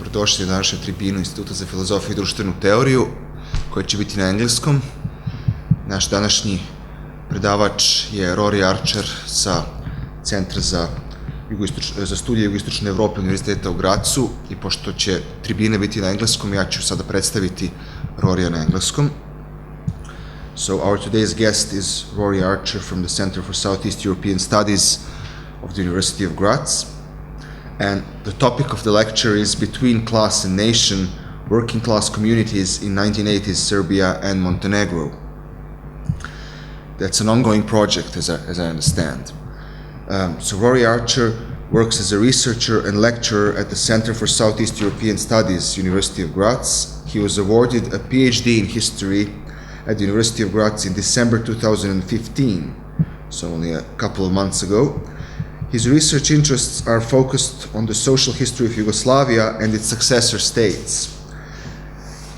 Dobrodošli na današnju tribinu Instituta za filozofiju i društvenu teoriju, koja će biti na engleskom. Naš današnji predavač je Rory Archer sa Centra za studije Jugoistočne Evrope Univerziteta u Gracu, i pošto će tribine biti na engleskom, ja ću sada predstaviti Rorya na engleskom. So our today's guest is Rory Archer from the Center for Southeast European Studies of the University of Graz. And the topic of the lecture is Between Class and Nation, Working Class Communities in 1980s Serbia and Montenegro. That's an ongoing project, as I understand. So Rory Archer works as a researcher and lecturer at the Center for Southeast European Studies, University of Graz. He was awarded a PhD in history at the University of Graz in December 2015, so only a couple of months ago. His research interests are focused on the social history of Yugoslavia and its successor states.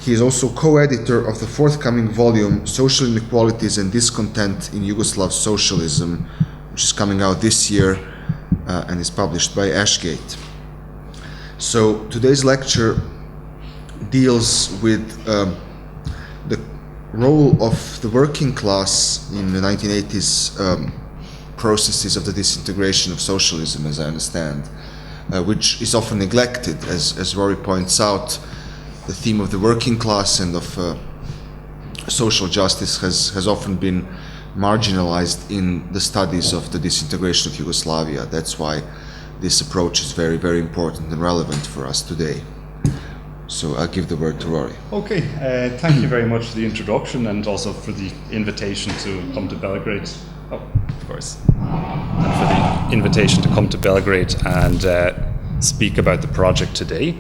He is also co-editor of the forthcoming volume, Social Inequalities and Discontent in Yugoslav Socialism, which is coming out this year and is published by Ashgate. So today's lecture deals with the role of the working class in the 1980s processes of the disintegration of socialism, as I understand, which is often neglected. As Rory points out, the theme of the working class and of social justice has often been marginalized in the studies of the disintegration of Yugoslavia. That's why this approach is very, very important and relevant for us today. So I'll give the word to Rory. Okay, thank you very much for the introduction and also for the invitation to come to Belgrade. Oh, of course. And for the invitation to come to Belgrade and speak about the project today.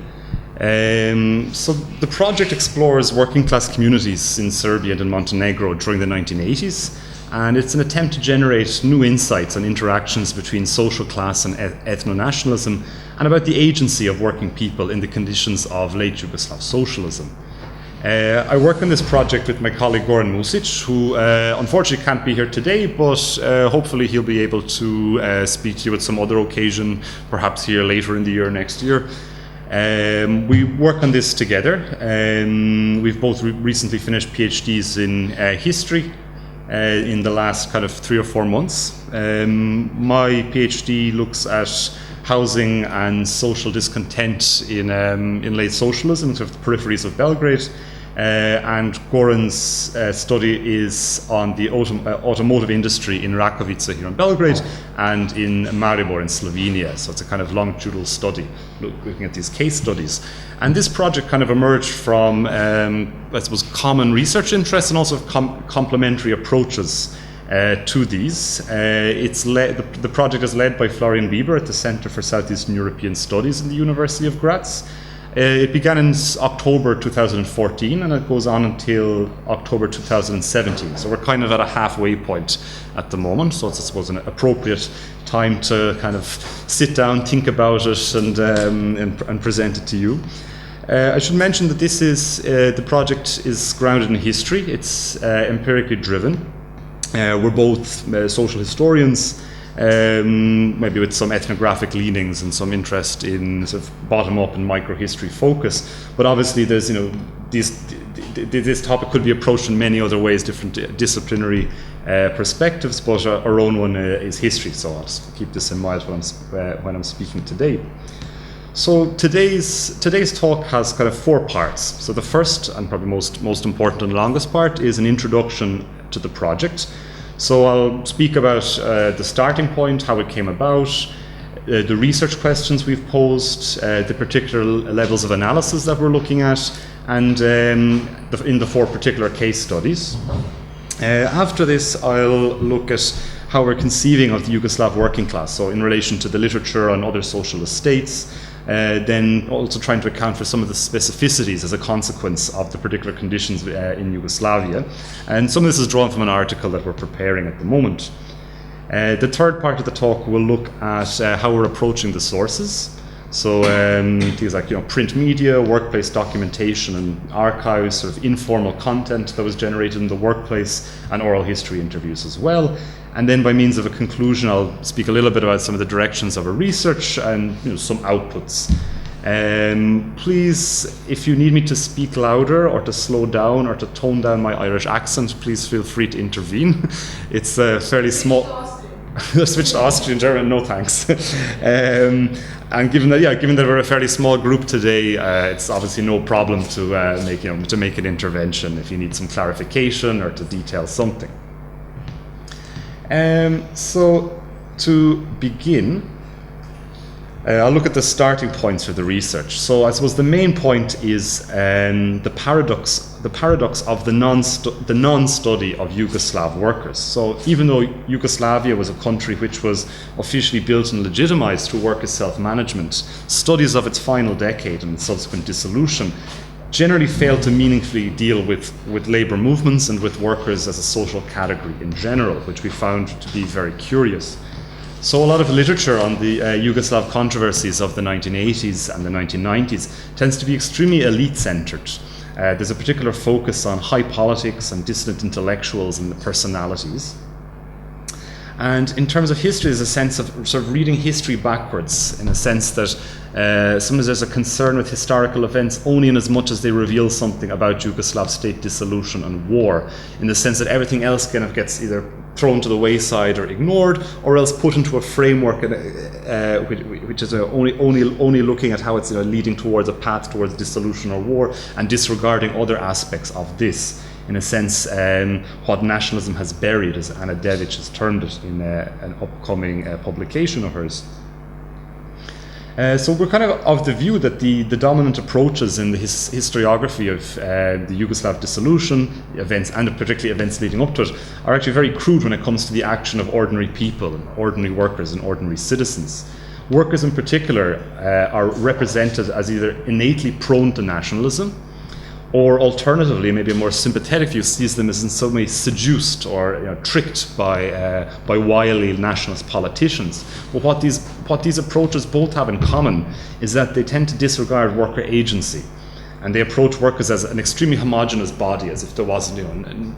So the project explores working class communities in Serbia and in Montenegro during the 1980s, and it's an attempt to generate new insights on interactions between social class and ethno-nationalism, and about the agency of working people in the conditions of late Yugoslav socialism. I work on this project with my colleague Goran Music, who unfortunately can't be here today, but hopefully he'll be able to speak to you at some other occasion, perhaps here later in the year, next year. We work on this together. We've both recently finished PhDs in history in the last kind of 3 or 4 months. My PhD looks at housing and social discontent in late socialism, sort of the peripheries of Belgrade. And Goran's study is on the automotive industry in Rakovica here in Belgrade and in Maribor in Slovenia. So it's a kind of longitudinal study looking at these case studies. And this project kind of emerged from, I suppose, common research interests and also complementary approaches to these. The project is led by Florian Bieber at the Center for Southeastern European Studies in the University of Graz. It began in October 2014 and it goes on until October 2017. So we're kind of at a halfway point at the moment. So it's, I suppose, an appropriate time to kind of sit down, think about it, and present it to you. I should mention that this is the project is grounded in history. It's empirically driven. We're both social historians, maybe with some ethnographic leanings and some interest in sort of bottom-up and micro-history focus. But obviously, there's this topic could be approached in many other ways, different disciplinary perspectives. But our own one is history, so I'll just keep this in mind when I'm speaking today. So today's talk has kind of 4 parts. So the first and probably most important and longest part is an introduction to the project. So I'll speak about the starting point, how it came about, the research questions we've posed, the particular levels of analysis that we're looking at, and in the 4 particular case studies. After this, I'll look at how we're conceiving of the Yugoslav working class, so in relation to the literature on other socialist states, then also trying to account for some of the specificities as a consequence of the particular conditions in Yugoslavia. And some of this is drawn from an article that we're preparing at the moment. The third part of the talk will look at how we're approaching the sources. So things like print media, workplace documentation and archives, sort of informal content that was generated in the workplace, and oral history interviews as well. And then by means of a conclusion, I'll speak a little bit about some of the directions of our research and some outputs. Please, if you need me to speak louder or to slow down or to tone down my Irish accent, please feel free to intervene. It's a fairly small... Switch to Austrian, German, no thanks. And given that we're a fairly small group today, it's obviously no problem to make an intervention if you need some clarification or to detail something. So to begin, I'll look at the starting points for the research. So I suppose the main point is the paradox of the non-study of Yugoslav workers. So even though Yugoslavia was a country which was officially built and legitimized through workers' self-management, studies of its final decade and subsequent dissolution generally failed to meaningfully deal with labor movements and with workers as a social category in general, which we found to be very curious. So a lot of literature on the Yugoslav controversies of the 1980s and the 1990s tends to be extremely elite-centered. There's a particular focus on high politics and dissident intellectuals and the personalities. And in terms of history, there's a sense of sort of reading history backwards, in a sense that sometimes there's a concern with historical events only in as much as they reveal something about Yugoslav state dissolution and war, in the sense that everything else kind of gets either thrown to the wayside or ignored, or else put into a framework which is only looking at how it's leading towards a path towards dissolution or war, and disregarding other aspects of this. In a sense, what nationalism has buried, as Anna Devic has termed it in an upcoming publication of hers. So we're kind of the view that the dominant approaches in the historiography of the Yugoslav dissolution events, and particularly events leading up to it, are actually very crude when it comes to the action of ordinary people, and ordinary workers and ordinary citizens. Workers in particular are represented as either innately prone to nationalism, or alternatively, maybe a more sympathetic view sees them as in some way seduced or tricked by wily nationalist politicians. But what these approaches both have in common is that they tend to disregard worker agency, and they approach workers as an extremely homogeneous body, as if there wasn't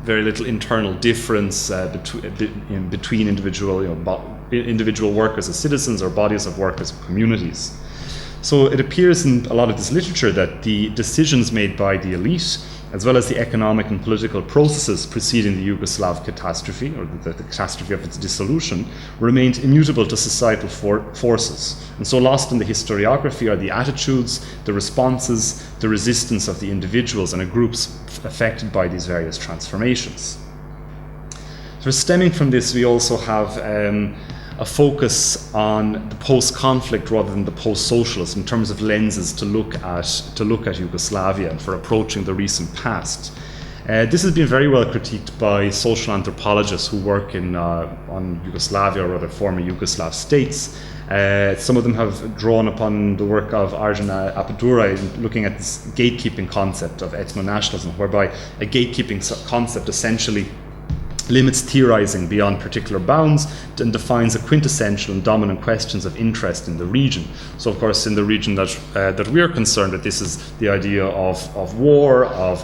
very little internal difference between individual workers as citizens or bodies of workers or communities. So it appears in a lot of this literature that the decisions made by the elite, as well as the economic and political processes preceding the Yugoslav catastrophe, or the catastrophe of its dissolution, remained immutable to societal forces. And so lost in the historiography are the attitudes, the responses, the resistance of the individuals and groups affected by these various transformations. So stemming from this, we also have a focus on the post-conflict rather than the post-socialist in terms of lenses to look at Yugoslavia and for approaching the recent past. This has been very well critiqued by social anthropologists who work on Yugoslavia or other former Yugoslav states. Some of them have drawn upon the work of Arjun Apadura in looking at this gatekeeping concept of ethno-nationalism, whereby a gatekeeping concept essentially limits theorizing beyond particular bounds and defines the quintessential and dominant questions of interest in the region. So of course in the region that we are concerned with, this is the idea of war, of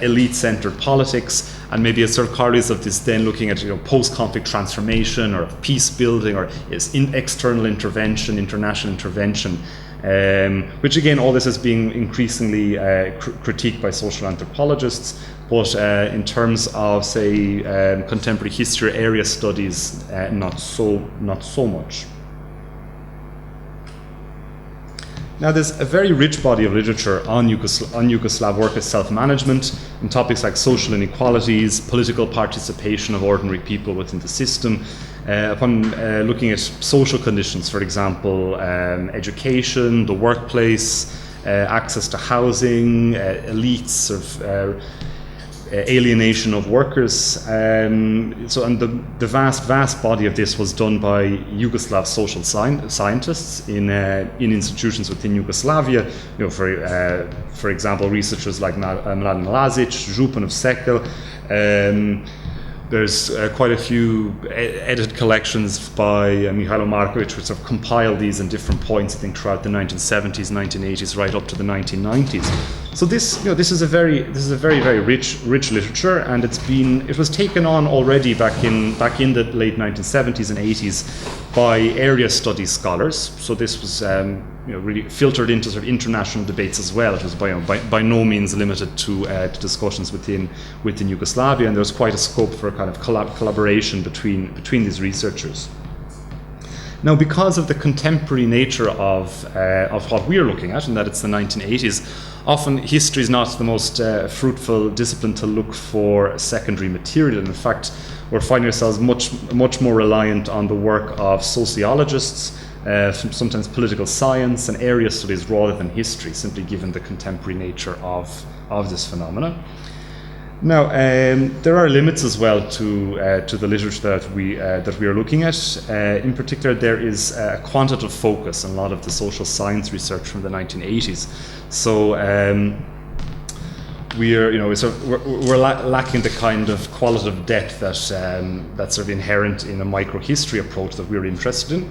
elite-centered politics, and maybe a sort of correlates of this then looking at post-conflict transformation or peace building or external intervention, international intervention, which again all this is being increasingly critiqued by social anthropologists. But in terms of, say, contemporary history area studies, not so much. Now, there's a very rich body of literature on Yugoslav workers' self-management, in topics like social inequalities, political participation of ordinary people within the system, upon looking at social conditions, for example, education, the workplace, access to housing, elites, alienation of workers. And the vast body of this was done by Yugoslav social scientists in institutions within Yugoslavia. For example, researchers like Mladen Lazic, Župan of Sekel. There's quite a few edited collections by Mihailo Markovic, which have compiled these in different points, I think, throughout the 1970s, 1980s, right up to the 1990s. So this is a very very rich literature, and it was taken on already back in the late 1970s and 80s by area studies scholars. So this was really filtered into sort of international debates as well. It was by no means limited to discussions within Yugoslavia, and there was quite a scope for a kind of collaboration between these researchers. Now, because of the contemporary nature of what we are looking at, and that it's the 1980s, often history is not the most fruitful discipline to look for secondary material. And in fact, we're finding ourselves much more reliant on the work of sociologists, sometimes political science and area studies rather than history, simply given the contemporary nature of this phenomenon. Now, there are limits as well to the literature that we are looking at. In particular, there is a quantitative focus on a lot of the social science research from the 1980s. So we're lacking the kind of qualitative depth that's sort of inherent in a microhistory approach that we're interested in.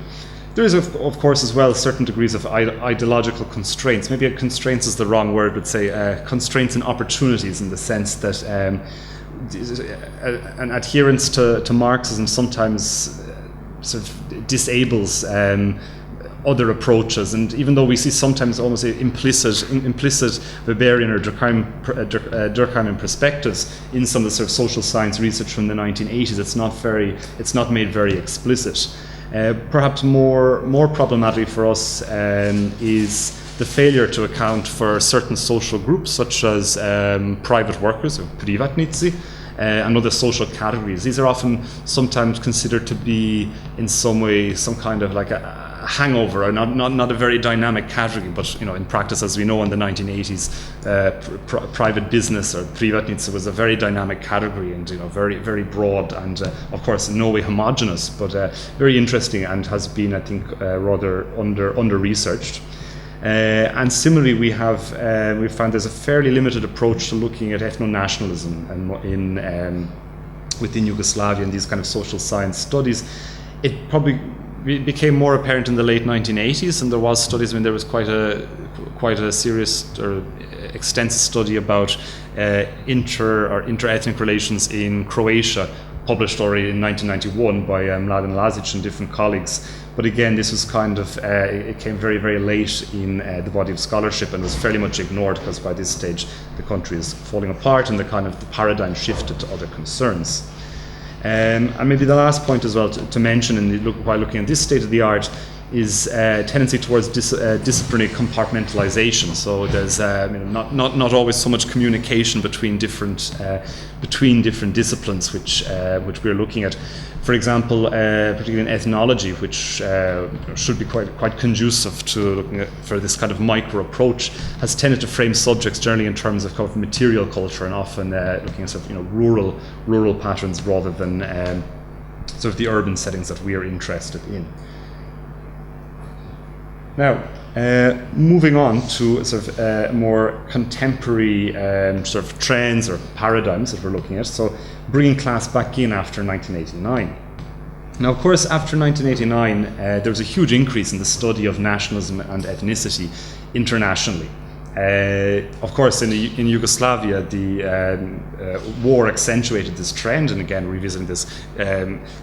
There is, of course, as well, certain degrees of ideological constraints. Maybe constraints is the wrong word, but say constraints and opportunities, in the sense that an adherence to Marxism sometimes sort of disables other approaches. And even though we see sometimes almost implicit Weberian or Durkheimian perspectives in some of the sort of social science research from the 1980s, it's not made very explicit. Perhaps more problematic for us is the failure to account for certain social groups, such as private workers, or privatnici, and other social categories. These are often sometimes considered to be, in some way, some kind of like a hangover, or not a very dynamic category, but in practice, as we know, in the 1980s, private business or privatnici was a very dynamic category, and very very broad, and of course in no way homogeneous, but very interesting, and has been, I think, rather under researched. And similarly, we found there's a fairly limited approach to looking at ethno-nationalism and within Yugoslavia and these kind of social science studies. It probably became more apparent in the late 1980s, and there was studies. I mean, there was quite a serious or extensive study about inter-ethnic relations in Croatia, published already in 1991 by Mladen Lazic and different colleagues. But again, this was kind of, it came very, very late in the body of scholarship, and was fairly much ignored, because by this stage the country is falling apart and the paradigm shifted to other concerns. And maybe the last point as well to mention, while looking at this state of the art, is a tendency towards disciplinary compartmentalization. So there's not always so much communication between different disciplines which we're looking at. For example, particularly in ethnology, which should be quite conducive to looking for this kind of micro approach, has tended to frame subjects generally in terms of kind of material culture, and often looking at sort of rural patterns rather than sort of the urban settings that we are interested in. Now, moving on to sort of more contemporary sort of trends or paradigms that we're looking at. So, bringing class back in after 1989. Now, of course, after 1989, there was a huge increase in the study of nationalism and ethnicity internationally. Of course, in Yugoslavia, the war accentuated this trend, and again, revisiting this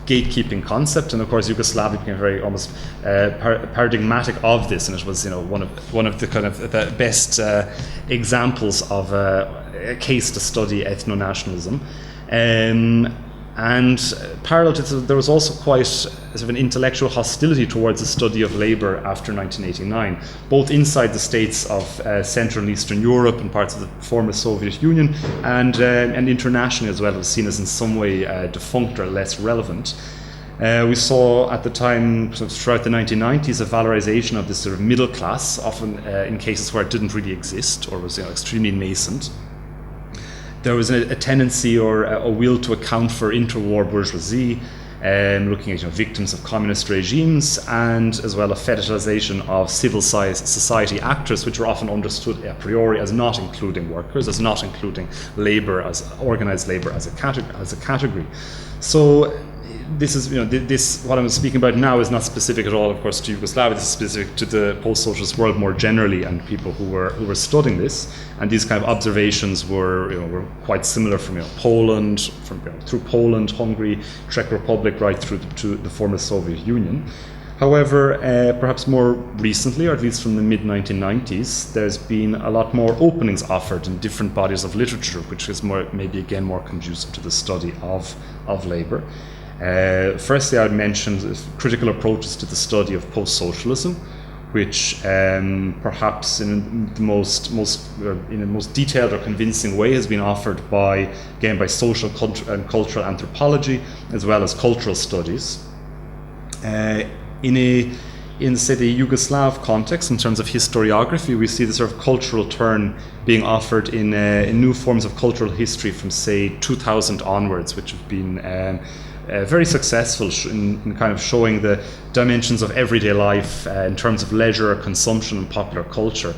gatekeeping concept. And of course, Yugoslavia became very almost paradigmatic of this, and it was one of the kind of the best examples of a case to study ethno-nationalism. And parallel to this, there was also quite sort of an intellectual hostility towards the study of labour after 1989, both inside the states of Central and Eastern Europe and parts of the former Soviet Union, and internationally as well. It was seen as in some way defunct or less relevant. We saw at the time, sort of throughout the 1990s, a valorization of this sort of middle class, often in cases where it didn't really exist or was extremely nascent. There was a tendency or a will to account for interwar bourgeoisie, looking at victims of communist regimes, and as well a fetishization of civil society actors, which were often understood a priori as not including workers, as not including labour, as organised labour as a category. So this is, this what I'm speaking about now is not specific at all, of course, to Yugoslavia. This is specific to the post-socialist world more generally, and people who were studying this. And these kind of observations were quite similar from Poland, through Poland, Hungary, Czech Republic, right through to the former Soviet Union. However, perhaps more recently, or at least from the mid-1990s, there's been a lot more openings offered in different bodies of literature, which is maybe again more conducive to the study of labour. Firstly, I would mention critical approaches to the study of post-socialism, which perhaps in the most detailed or convincing way has been offered by social and cultural anthropology, as well as cultural studies. In say the Yugoslav context, in terms of historiography, we see the sort of cultural turn being offered in new forms of cultural history from say 2000 onwards, which have been very successful in kind of showing the dimensions of everyday life in terms of leisure, consumption, and popular culture.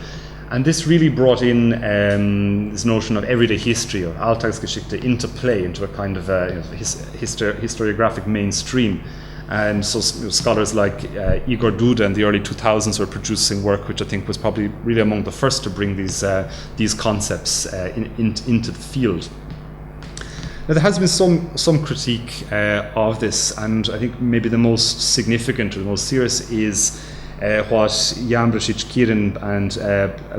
And this really brought in this notion of everyday history, or Alltagsgeschichte, into play, into a kind of historiographic mainstream. And so scholars like Igor Duda in the early 2000s were producing work which I think was probably really among the first to bring these concepts into the field. Now, there has been some critique of this, and I think maybe the most significant or the most serious is what Jambrasic, Kirin, and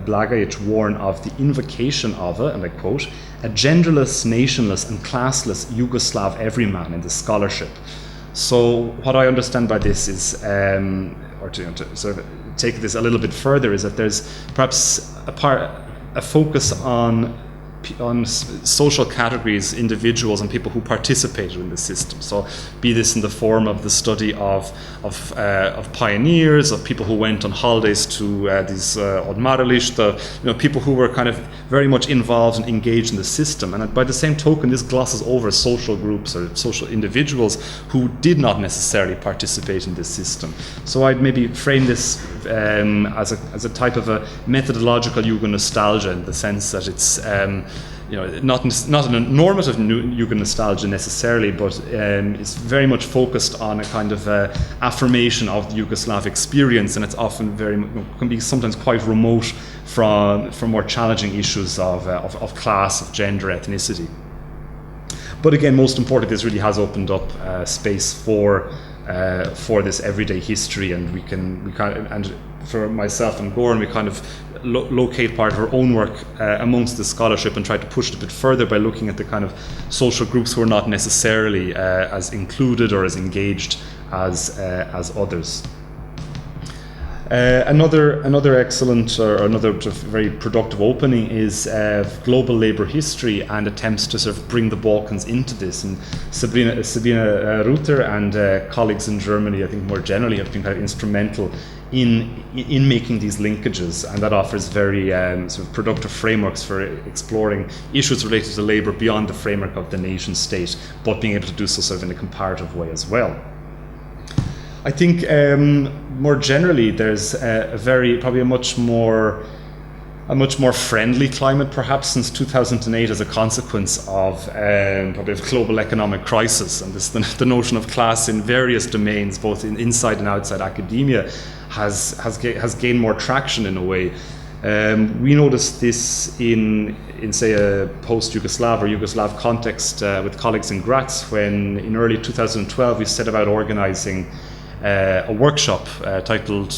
Blagajic warn of the invocation of and I quote, a genderless, nationless, and classless Yugoslav everyman in the scholarship. So what I understand by this is, or to sort of take this a little bit further, is that there's perhaps a focus on social categories, individuals, and people who participated in the system. So, be this in the form of the study of pioneers, of people who went on holidays to these odmarališta, people who were kind of very much involved and engaged in the system. And by the same token, this glosses over social groups or social individuals who did not necessarily participate in this system. So, I'd maybe frame this as a type of a methodological Yugo-nostalgia, in the sense that it's not a normative Yugo-nostalgia necessarily, but it's very much focused on a kind of affirmation of the Yugoslav experience, and it's often can be sometimes quite remote from more challenging issues of class, of gender, ethnicity. But again, most importantly, this really has opened up space for this everyday history, and and for myself and Goran, we kind of locate part of our own work amongst the scholarship and try to push it a bit further by looking at the kind of social groups who are not necessarily as included or as engaged as others. Another excellent or another very productive opening is global labour history and attempts to sort of bring the Balkans into this. And Sabina Ruther and colleagues in Germany, I think more generally, have been kind of instrumental in making these linkages, and that offers very sort of productive frameworks for exploring issues related to labour beyond the framework of the nation state, but being able to do so sort of in a comparative way as well. I think more generally, there's probably a much more friendly climate, perhaps, since 2008 as a consequence of probably a global economic crisis, and the notion of class in various domains, both inside and outside academia, has gained more traction in a way. We noticed this in say a post-Yugoslav or Yugoslav context with colleagues in Graz, when in early 2012 we set about organizing a workshop titled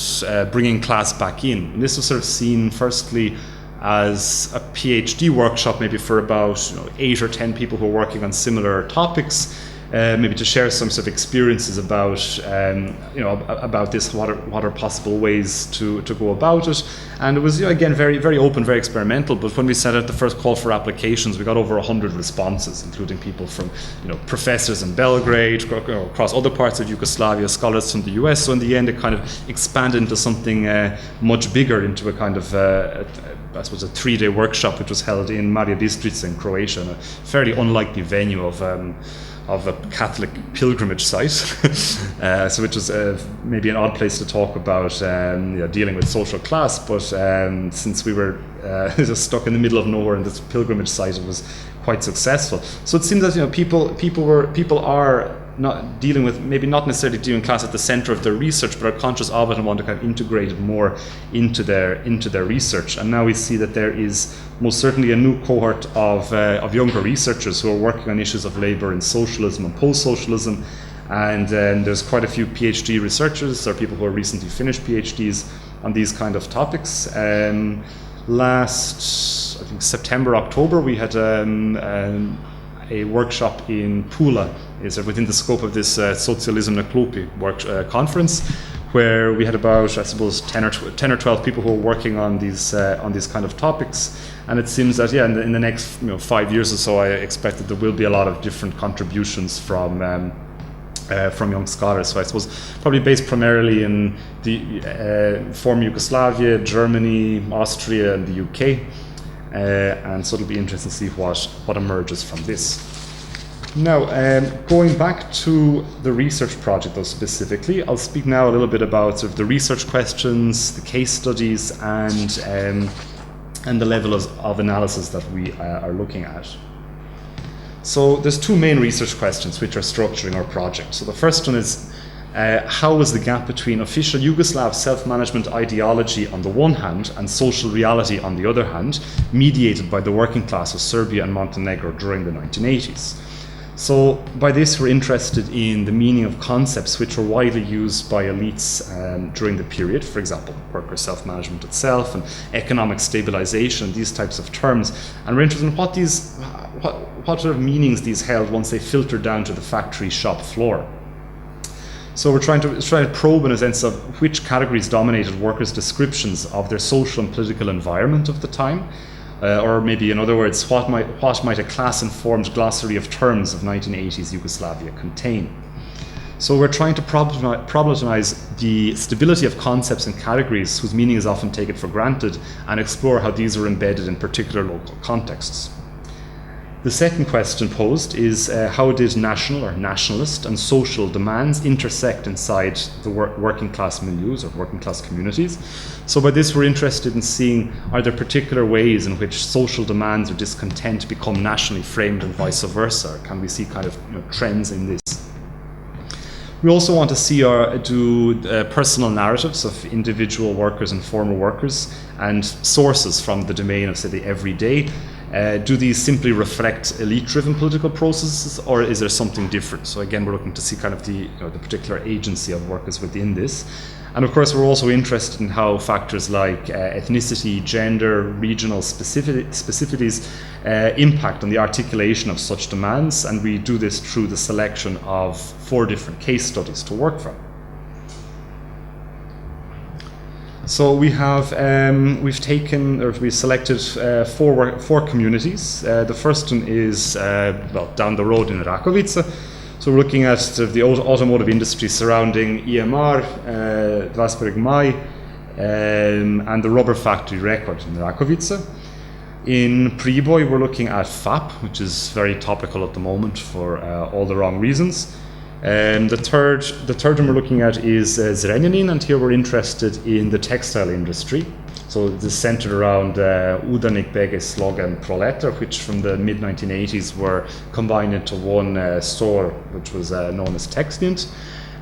Bringing Class Back In. And this was sort of seen firstly as a PhD workshop, maybe for about 8 or 10 people who are working on similar topics, maybe to share some sort of experiences about this, what are possible ways to go about it. And it was again very, very open, very experimental. But when we set out the first call for applications, we got over 100 responses, including people from professors in Belgrade, across other parts of Yugoslavia, scholars from the US. So in the end, it kind of expanded into something much bigger, into a kind of I suppose a 3-day workshop, which was held in Marija Bistrica in Croatia, a fairly unlikely venue of a Catholic pilgrimage site, so which was maybe an odd place to talk about dealing with social class, but since we were just stuck in the middle of nowhere in this pilgrimage site, it was quite successful. So it seems that people are not dealing with, maybe not necessarily dealing class at the center of their research, but are conscious of it and want to kind of integrate it more into their research. And now we see that there is most certainly a new cohort of younger researchers who are working on issues of labor in socialism and post-socialism. And there's quite a few PhD researchers or people who are recently finished PhDs on these kind of topics. Last, I think September, October, we had a workshop in Pula, is within the scope of this Socialism na Klupi conference, where we had about, I suppose, 10 or 12 people who were working on these kind of topics. And it seems that, yeah, in the next 5 years or so, I expect that there will be a lot of different contributions from young scholars. So I suppose probably based primarily in the former Yugoslavia, Germany, Austria, and the UK. And so it'll be interesting to see what emerges from this. Now, going back to the research project though specifically, I'll speak now a little bit about sort of the research questions, the case studies, and the level of analysis that we are looking at. So there's two main research questions which are structuring our project. So the first one is, how is the gap between official Yugoslav self-management ideology on the one hand and social reality on the other hand, mediated by the working class of Serbia and Montenegro during the 1980s? So by this we're interested in the meaning of concepts which were widely used by elites during the period, for example, worker self-management itself and economic stabilization, these types of terms. And we're interested in what sort of meanings these held once they filtered down to the factory shop floor. So we're trying to probe in a sense of which categories dominated workers' descriptions of their social and political environment of the time, or maybe in other words, what might a class-informed glossary of terms of 1980s Yugoslavia contain? So we're trying to problematize the stability of concepts and categories whose meaning is often taken for granted and explore how these are embedded in particular local contexts. The second question posed is how did national or nationalist and social demands intersect inside the working class milieus or working class communities? So by this we're interested in seeing, are there particular ways in which social demands or discontent become nationally framed and vice versa? Or can we see kind of trends in this? We also want to see personal narratives of individual workers and former workers and sources from the domain of, say, the everyday. Do these simply reflect elite-driven political processes, or is there something different? So again, we're looking to see kind of the particular agency of workers within this. And of course, we're also interested in how factors like ethnicity, gender, regional specificities impact on the articulation of such demands. And we do this through the selection of 4 different case studies to work from. So we have we've selected 4 communities. The first one is down the road in Rakovica. So we're looking at the automotive industry surrounding EMR, 21. Maj, and the rubber factory Rekord in Rakovica. In Priboj, we're looking at FAP, which is very topical at the moment for all the wrong reasons. The third one we're looking at is Zrenjanin, and here we're interested in the textile industry. So this is centered around Udanik, Bege, Sloga, and Proletar, which from the mid-1980s were combined into one store, which was known as Textient.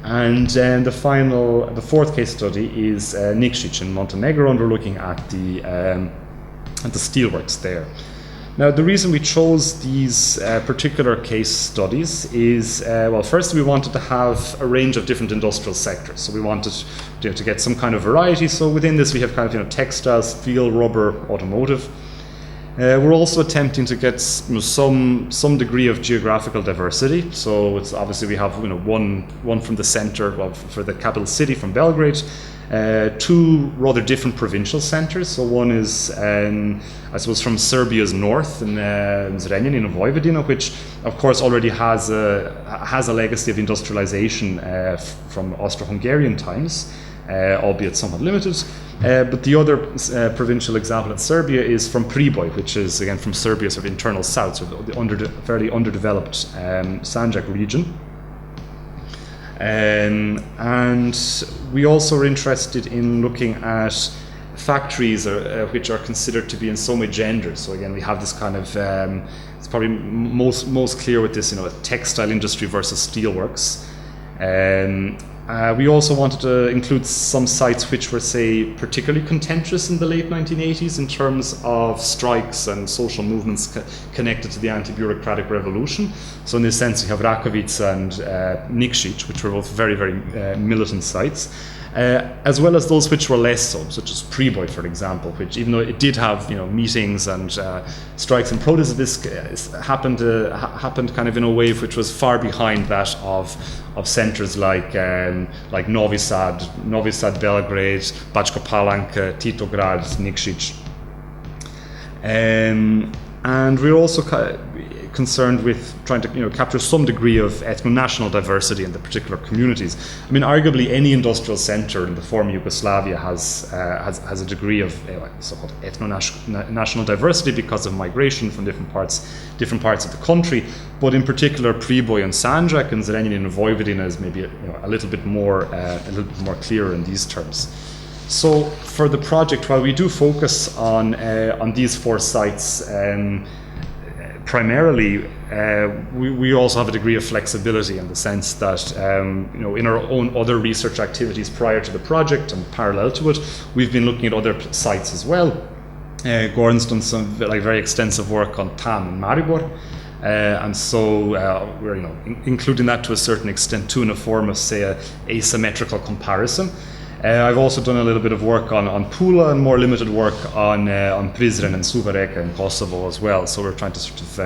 And the fourth case study is Nikšić in Montenegro, and we're looking at the steelworks there. Now, the reason we chose these particular case studies is, first we wanted to have a range of different industrial sectors. So we wanted to get some kind of variety. So within this, we have kind of textiles, steel, rubber, automotive. We're also attempting to get some degree of geographical diversity. So it's obviously we have one from the center, for the capital city from Belgrade. 2 rather different provincial centers. So one is, I suppose, from Serbia's north in Zrenjanin in Vojvodina, which of course already has a legacy of industrialization from Austro-Hungarian times, albeit somewhat limited. But the other provincial example in Serbia is from Priboj, which is again from Serbia's sort of internal south, so the fairly underdeveloped Sanjak region. And we also are interested in looking at factories which are considered to be in some way gendered. So again, we have this kind of it's probably most clear with this, textile industry versus steelworks. We also wanted to include some sites which were, say, particularly contentious in the late 1980s in terms of strikes and social movements connected to the anti-bureaucratic revolution. So in this sense, you have Rakovica and Nikšić, which were both very, very militant sites, as well as those which were less so, such as Priboj, for example, which, even though it did have meetings and strikes and protests, this happened kind of in a wave which was far behind that of centres like Novi Sad, Belgrade, Bačka Palanka, Titograd, Nikšić. And we're also concerned with trying to capture some degree of ethno-national diversity in the particular communities. I mean, arguably any industrial centre in the former Yugoslavia has a degree of so-called ethno-national diversity because of migration from different parts of the country. But in particular, Priboj and Sandžak and Zrenjanin and Vojvodina is maybe a little bit more clear in these terms. So for the project, while we do focus on these 4 sites, primarily, we also have a degree of flexibility in the sense that, in our own other research activities prior to the project and parallel to it, we've been looking at other sites as well. Gordon's done some very extensive work on TAM and Maribor, and so we're including that to a certain extent too in a form of, say, a asymmetrical comparison. I've also done a little bit of work on Pula and more limited work on Prizren and Suva Reka in Kosovo as well. So we're trying to sort of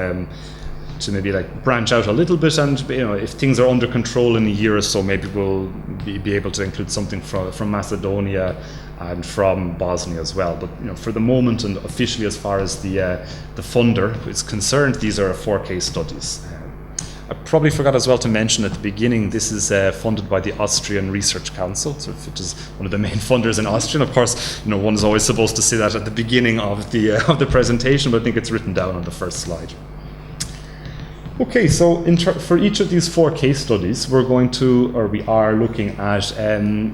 to maybe branch out a little bit, and if things are under control in a year or so, maybe we'll be able to include something from Macedonia and from Bosnia as well. But for the moment and officially, as far as the funder is concerned, these are 4 case studies. I probably forgot as well to mention at the beginning, this is funded by the Austrian Research Council, which is one of the main funders in Austria. And of course, one is always supposed to say that at the beginning of the presentation, but I think it's written down on the first slide. Okay, so for each of these 4 case studies, we are looking at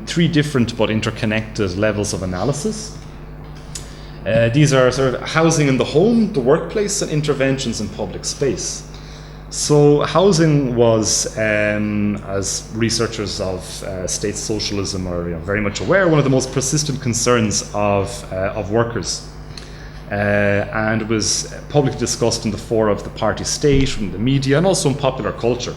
3 different but interconnected levels of analysis. These are sort of housing in the home, the workplace, and interventions in public space. So housing was, as researchers of state socialism are very much aware, one of the most persistent concerns of workers. And it was publicly discussed in the fora of the party state, in the media, and also in popular culture.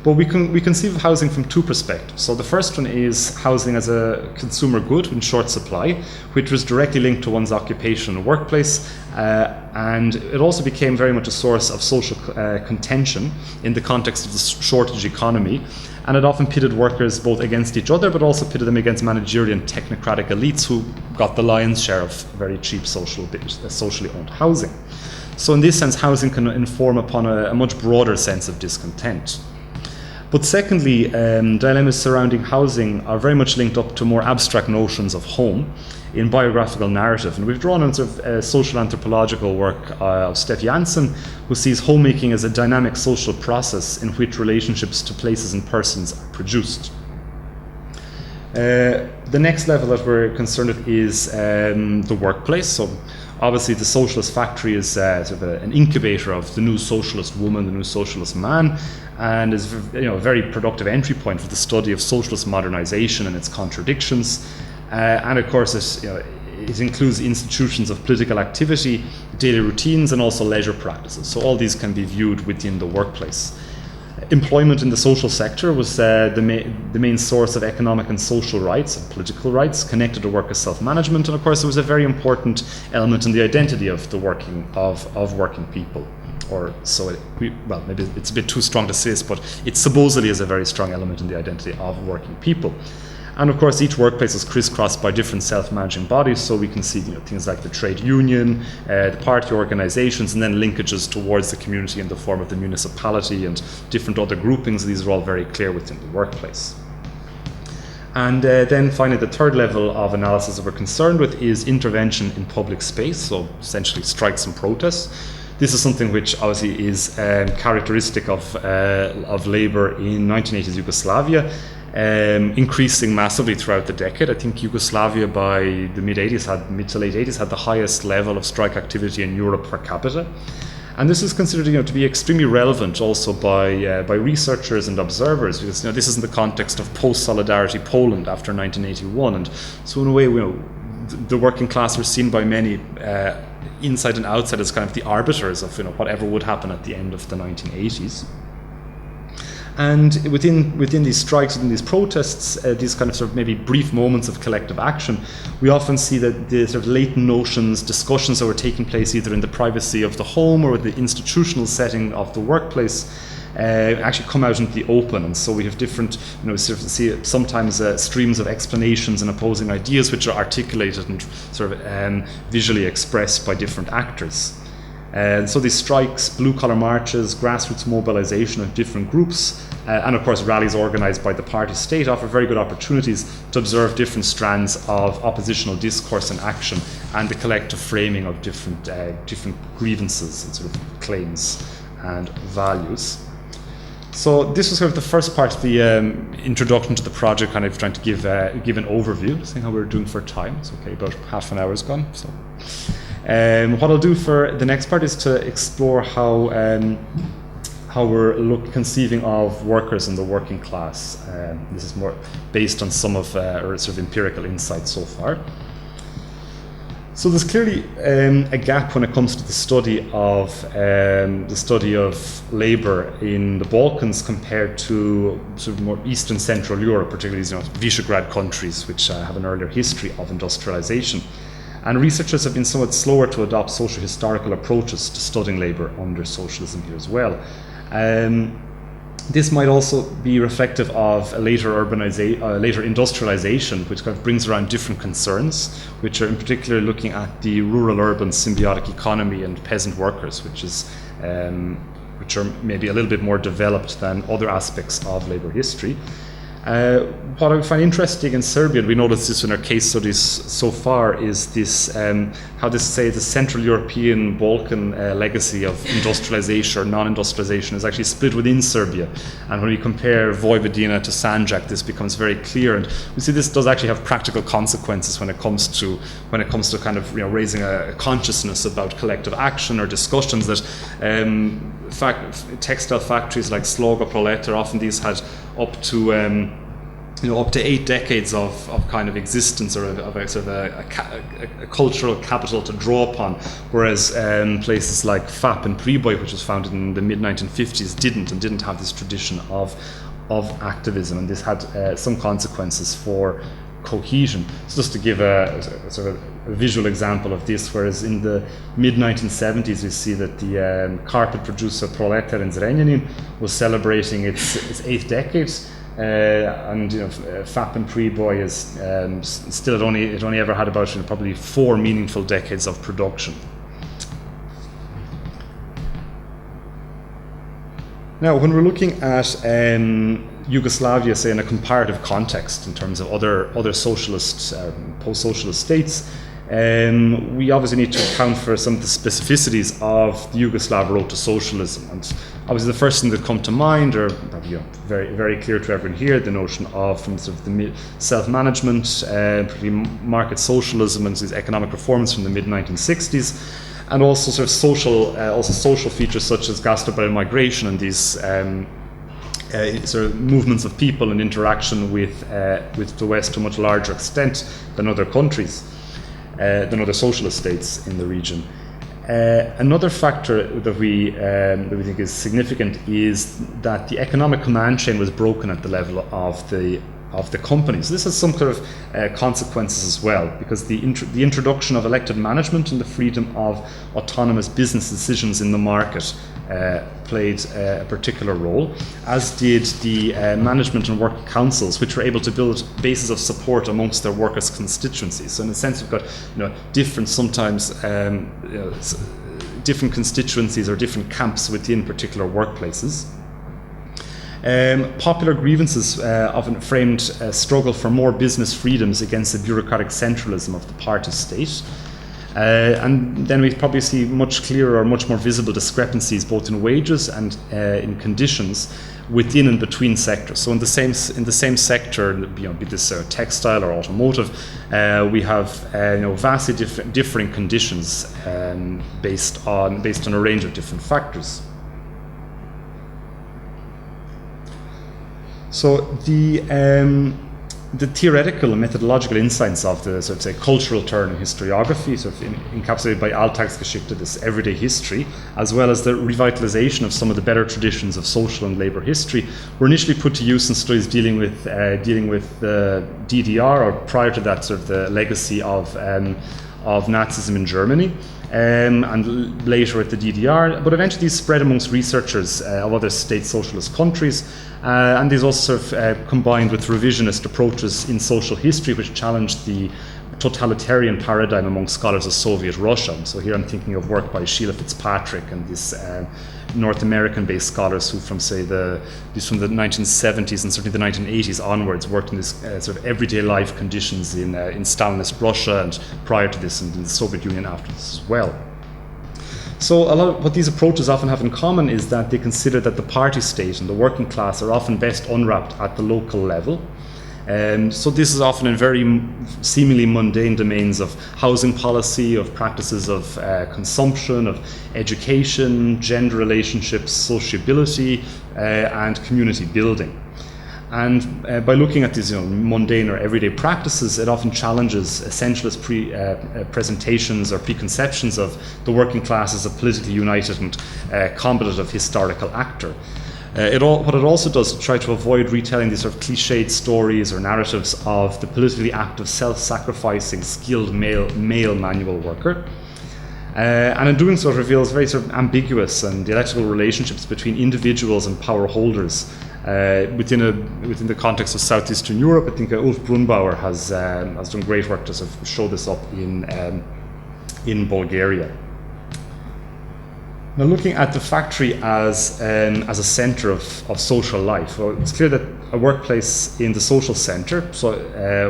But we conceive of housing from 2 perspectives. So the first one is housing as a consumer good in short supply, which was directly linked to one's occupation and workplace, and it also became very much a source of social contention in the context of the shortage economy, and it often pitted workers both against each other, but also pitted them against managerial and technocratic elites who got the lion's share of very cheap socially owned housing. So in this sense, housing can inform upon a much broader sense of discontent. But secondly, dilemmas surrounding housing are very much linked up to more abstract notions of home in biographical narrative. And we've drawn on sort of social anthropological work of Steph Janssen, who sees homemaking as a dynamic social process in which relationships to places and persons are produced. The next level that we're concerned with is the workplace. So obviously the socialist factory is sort of an incubator of the new socialist woman, the new socialist man, and is a very productive entry point for the study of socialist modernization and its contradictions. And of course it includes institutions of political activity, daily routines, and also leisure practices. So all these can be viewed within the workplace. Employment in the social sector was the main source of economic and social rights and political rights connected to workers' self-management, and of course it was a very important element in the identity of the working people. Or so maybe it's a bit too strong to say this, but it supposedly is a very strong element in the identity of working people. And of course, each workplace is crisscrossed by different self-managing bodies, so we can see things like the trade union, the party organizations, and then linkages towards the community in the form of the municipality and different other groupings. These are all very clear within the workplace. And then finally, the third level of analysis that we're concerned with is intervention in public space, so essentially strikes and protests. This is something which obviously is characteristic of labour in 1980s Yugoslavia, increasing massively throughout the decade. I think Yugoslavia by the mid to late 80s had the highest level of strike activity in Europe per capita. And this is considered, to be extremely relevant also by researchers and observers, because this is in the context of post-solidarity Poland after 1981, and so in a way, the working class were seen by many inside and outside as kind of the arbiters of whatever would happen at the end of the 1980s. And within these strikes, within these protests, these kind of sort of maybe brief moments of collective action, we often see that the sort of latent notions, discussions that were taking place either in the privacy of the home or the institutional setting of the workplace actually come out into the open. And so we have different, sort of see sometimes streams of explanations and opposing ideas which are articulated and sort of visually expressed by different actors. And so these strikes, blue-collar marches, grassroots mobilization of different groups, and of course rallies organized by the party state offer very good opportunities to observe different strands of oppositional discourse and action and the collective framing of different grievances and sort of claims and values. So this was sort of the first part of the introduction to the project, kind of trying to give an overview, seeing how we're doing for time. It's okay, about half an hour's gone. So what I'll do for the next part is to explore how we're conceiving of workers in the working class. This is more based on some of our sort of empirical insights so far. So there's clearly a gap when it comes to the study of labour in the Balkans compared to sort of more Eastern Central Europe, particularly Visegrad countries, which have an earlier history of industrialization. And researchers have been somewhat slower to adopt social historical approaches to studying labour under socialism here as well. This might also be reflective of a later industrialization, which kind of brings around different concerns, which are in particular looking at the rural-urban symbiotic economy and peasant workers, which are maybe a little bit more developed than other aspects of labour history. What I find interesting in Serbia, and we noticed this in our case studies so far, is this how the Central European Balkan legacy of industrialization or non-industrialization is actually split within Serbia. And when we compare Vojvodina to Sanjak, this becomes very clear. And we see this does actually have practical consequences when it comes to kind of raising a consciousness about collective action or discussions that textile factories like Sloga Proletar, often these had up to 8 decades of kind of existence, or of a sort of a cultural capital to draw upon, whereas places like FAP and Priboj, which was founded in the mid-1950s, didn't have this tradition of activism, and this had some consequences for cohesion. So just to give a sort of a visual example of this, whereas in the mid-1970s we see that the carpet producer Proletar in Zrenjanin was celebrating its 8th decade, and FAP and Priboj is still it only ever had about probably 4 meaningful decades of production. Now, when we're looking at Yugoslavia, say, in a comparative context in terms of other socialist, post-socialist states, we obviously need to account for some of the specificities of the Yugoslav road to socialism. And obviously the first thing that come to mind, or probably very, very clear to everyone here, the notion of from sort of the self-management, particularly market socialism and these economic reforms from the mid-1960s, and also sort of social features such as gastronomic migration and these sort of movements of people and interaction with the West to a much larger extent than other countries, than other socialist states in the region. Another factor that we think is significant is that the economic command chain was broken at the level of the companies. So this has some kind of consequences as well, because the introduction of elected management and the freedom of autonomous business decisions in the market played a particular role, as did the management and work councils, which were able to build bases of support amongst their workers' constituencies. So in a sense, we've got different different constituencies or different camps within particular workplaces. Popular grievances often framed a struggle for more business freedoms against the bureaucratic centralism of the party state. And then we probably see much clearer or much more visible discrepancies both in wages and in conditions, within and between sectors. So in the same sector, be this textile or automotive, we have vastly differing conditions based on a range of different factors. So the theoretical and methodological insights of the sort of say cultural turn in historiography, sort of encapsulated by Alltagsgeschichte, this everyday history, as well as the revitalization of some of the better traditions of social and labor history, were initially put to use in studies dealing with the DDR, or prior to that, sort of the legacy of Nazism in Germany. And later at the DDR, but eventually these spread amongst researchers of other state socialist countries, and these also sort of combined with revisionist approaches in social history, which challenged the totalitarian paradigm among scholars of Soviet Russia. So here I'm thinking of work by Sheila Fitzpatrick and these North American-based scholars who, from the 1970s and certainly the 1980s onwards, worked in this sort of everyday life conditions in Stalinist Russia, and prior to this in the Soviet Union after this as well. So a lot of what these approaches often have in common is that they consider that the party state and the working class are often best unwrapped at the local level. So this is often in very seemingly mundane domains of housing policy, of practices of consumption, of education, gender relationships, sociability, and community building. And by looking at these mundane or everyday practices, it often challenges essentialist presentations or preconceptions of the working class as a politically united and combative historical actor. What it also does to try to avoid retelling these sort of cliched stories or narratives of the politically active, self-sacrificing, skilled male manual worker. And in doing so, it reveals very sort of ambiguous and dialectical relationships between individuals and power holders within the context of Southeastern Europe. I think Ulf Brunbauer has done great work to sort of show this up in Bulgaria. Now, looking at the factory as a centre of social life, well, it's clear that a workplace in the social centre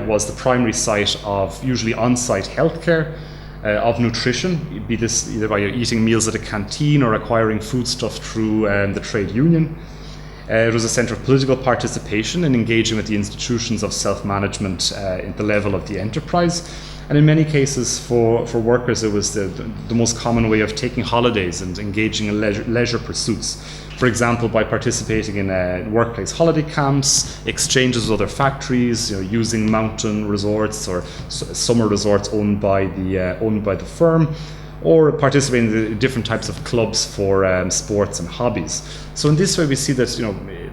was the primary site of usually on-site healthcare, of nutrition, be this either by eating meals at a canteen or acquiring foodstuff through the trade union. It was a centre of political participation and engaging with the institutions of self-management at the level of the enterprise. And in many cases for workers, it was the most common way of taking holidays and engaging in leisure pursuits. For example, by participating in workplace holiday camps, exchanges with other factories, using mountain resorts or summer resorts owned by the firm, or participating in different types of clubs for sports and hobbies. So in this way, we see that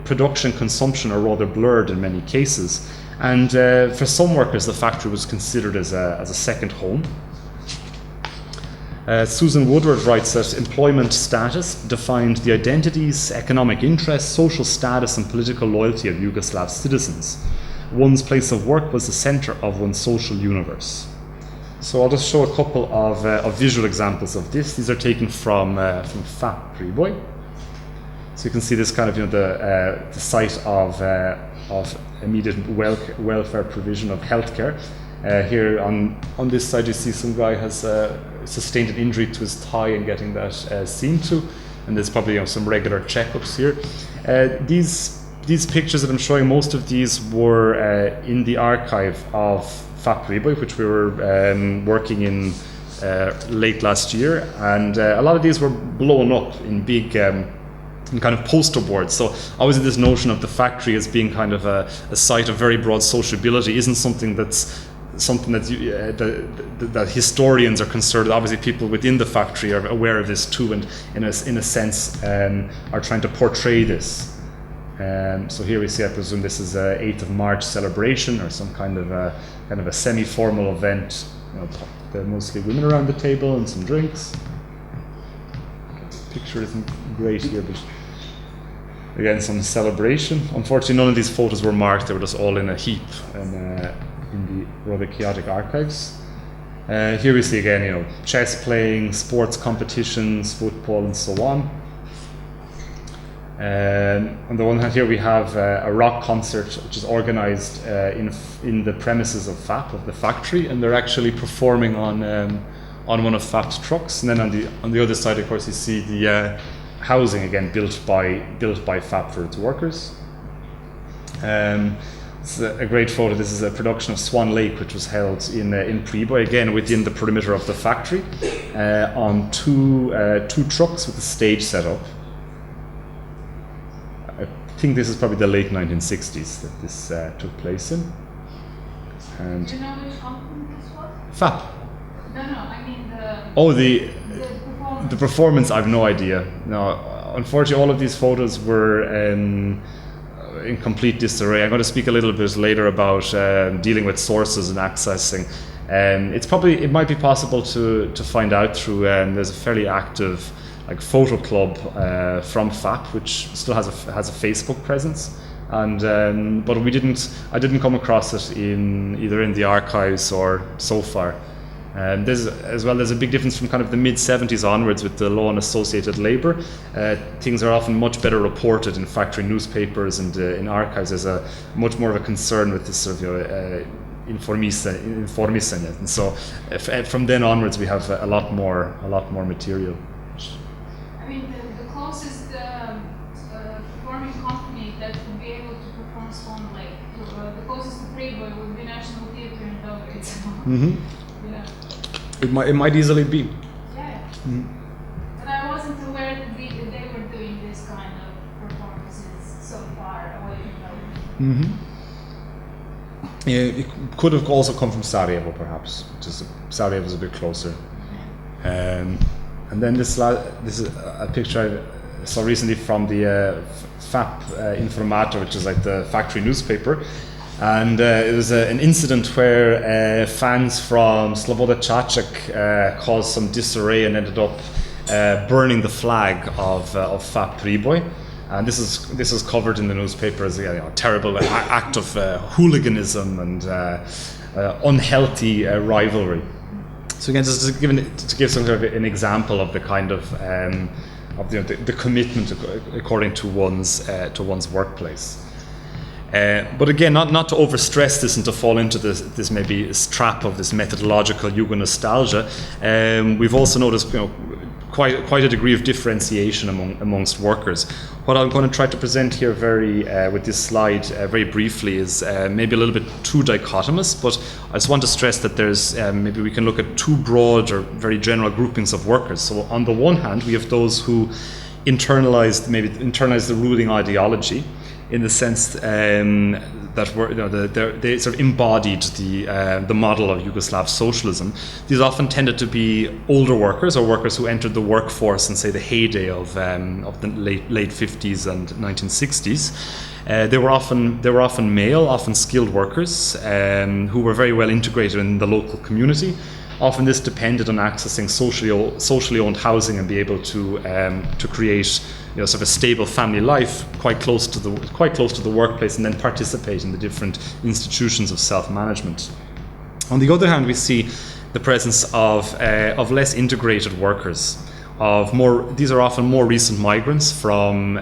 production and consumption are rather blurred in many cases. And for some workers, the factory was considered as a second home. Susan Woodward writes that employment status defined the identities, economic interests, social status, and political loyalty of Yugoslav citizens. One's place of work was the center of one's social universe. So I'll just show a couple of visual examples of this. These are taken from Fat Priboj. So you can see this kind of the site of immediate welfare provision of healthcare. Here on this side, you see some guy has sustained an injury to his thigh and getting that seen to, and there's probably some regular checkups here. These pictures that I'm showing, most of these were in the archive of Fat Priboj, which we were working in late last year, and a lot of these were blown up in big in kind of poster boards. So obviously this notion of the factory as being kind of a site of very broad sociability isn't something that historians are concerned. Obviously people within the factory are aware of this too, and in a sense are trying to portray this. So here we see, I presume this is a 8th of March celebration or some kind of a semi-formal event. There are mostly women around the table and some drinks. The picture isn't great here, but again, some celebration. Unfortunately, none of these photos were marked. They were just all in a heap in the rather chaotic archives. Here we see again, chess playing, sports competitions, football, and so on. On the one hand, here we have a rock concert which is organized in the premises of FAP, of the factory, and they're actually performing on one of FAP's trucks. And then on the other side, of course, you see housing, again built by FAP for its workers. It's a great photo. This is a production of Swan Lake, which was held in Priboj, again within the perimeter of the factory, on two trucks with a stage set up. I think this is probably the late 1960s that this took place in. And do you know which company this was? FAP. No, I mean the performance. The performance, I've no idea. No, unfortunately, all of these photos were in complete disarray. I'm going to speak a little bit later about dealing with sources and accessing. It might be possible to find out through. There's a fairly active photo club from FAP, which still has a Facebook presence, and but I didn't come across it either in the archives or so far. There's a big difference from kind of the mid-70s onwards with the law on associated labour. Things are often much better reported in factory newspapers and in archives. There's a much more of a concern with this sort of informissanje. And so from then onwards we have a lot more material. I mean, the closest performing company that would be able to perform Swan Lake, the closest to Priboj would be National Theatre in Belgrade. Mm-hmm. Yeah. It might easily be. Yeah. Mm-hmm. But I wasn't aware that they were doing this kind of performances so far away from Belgrade. Mm-hmm. Yeah, it could have also come from Sarajevo, perhaps. Sarajevo is a bit closer. And then this is a picture I saw recently from the FAP Informator, which is like the factory newspaper. And it was an incident where fans from Sloboda Čačak caused some disarray and ended up burning the flag of FAP Priboj. And this is covered in the newspaper as a terrible act of hooliganism and unhealthy rivalry. So again, just to give some sort of an example of the kind of the commitment according to one's workplace. But again, not to overstress this and to fall into this maybe trap of this methodological Yugo nostalgia. We've also noticed, quite a degree of differentiation amongst workers. What I'm going to try to present here with this slide very briefly is maybe a little bit too dichotomous, but I just want to stress that there's maybe we can look at two broad or very general groupings of workers. So on the one hand, we have those who internalize the ruling ideology, in the sense that they sort of embodied the model of Yugoslav socialism. These often tended to be older workers or workers who entered the workforce in, say, the heyday of the late 50s and 1960s. They were often male, often skilled workers who were very well integrated in the local community. Often this depended on accessing socially owned housing and be able to create sort of a stable family life quite close to the workplace, and then participate in the different institutions of self-management. On the other hand, we see the presence of less integrated workers. These are often more recent migrants from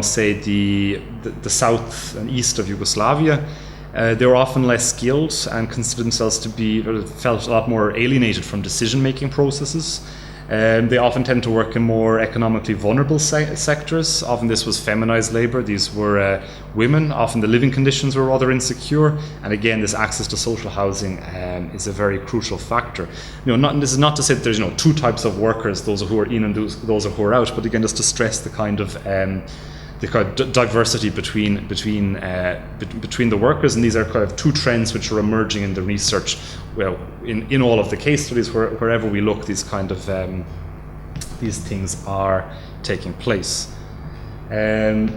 say the south and east of Yugoslavia. They were often less skilled and considered themselves to be felt a lot more alienated from decision-making processes. They often tend to work in more economically vulnerable sectors. Often this was feminized labor. These were women. Often the living conditions were rather insecure. And again, this access to social housing is a very crucial factor. This is not to say that there's two types of workers, those who are in and those who are out, but again, just to stress the kind of diversity between the workers, and these are kind of two trends which are emerging in the research. Well, in all of the case studies, wherever we look, these kind of these things are taking place. A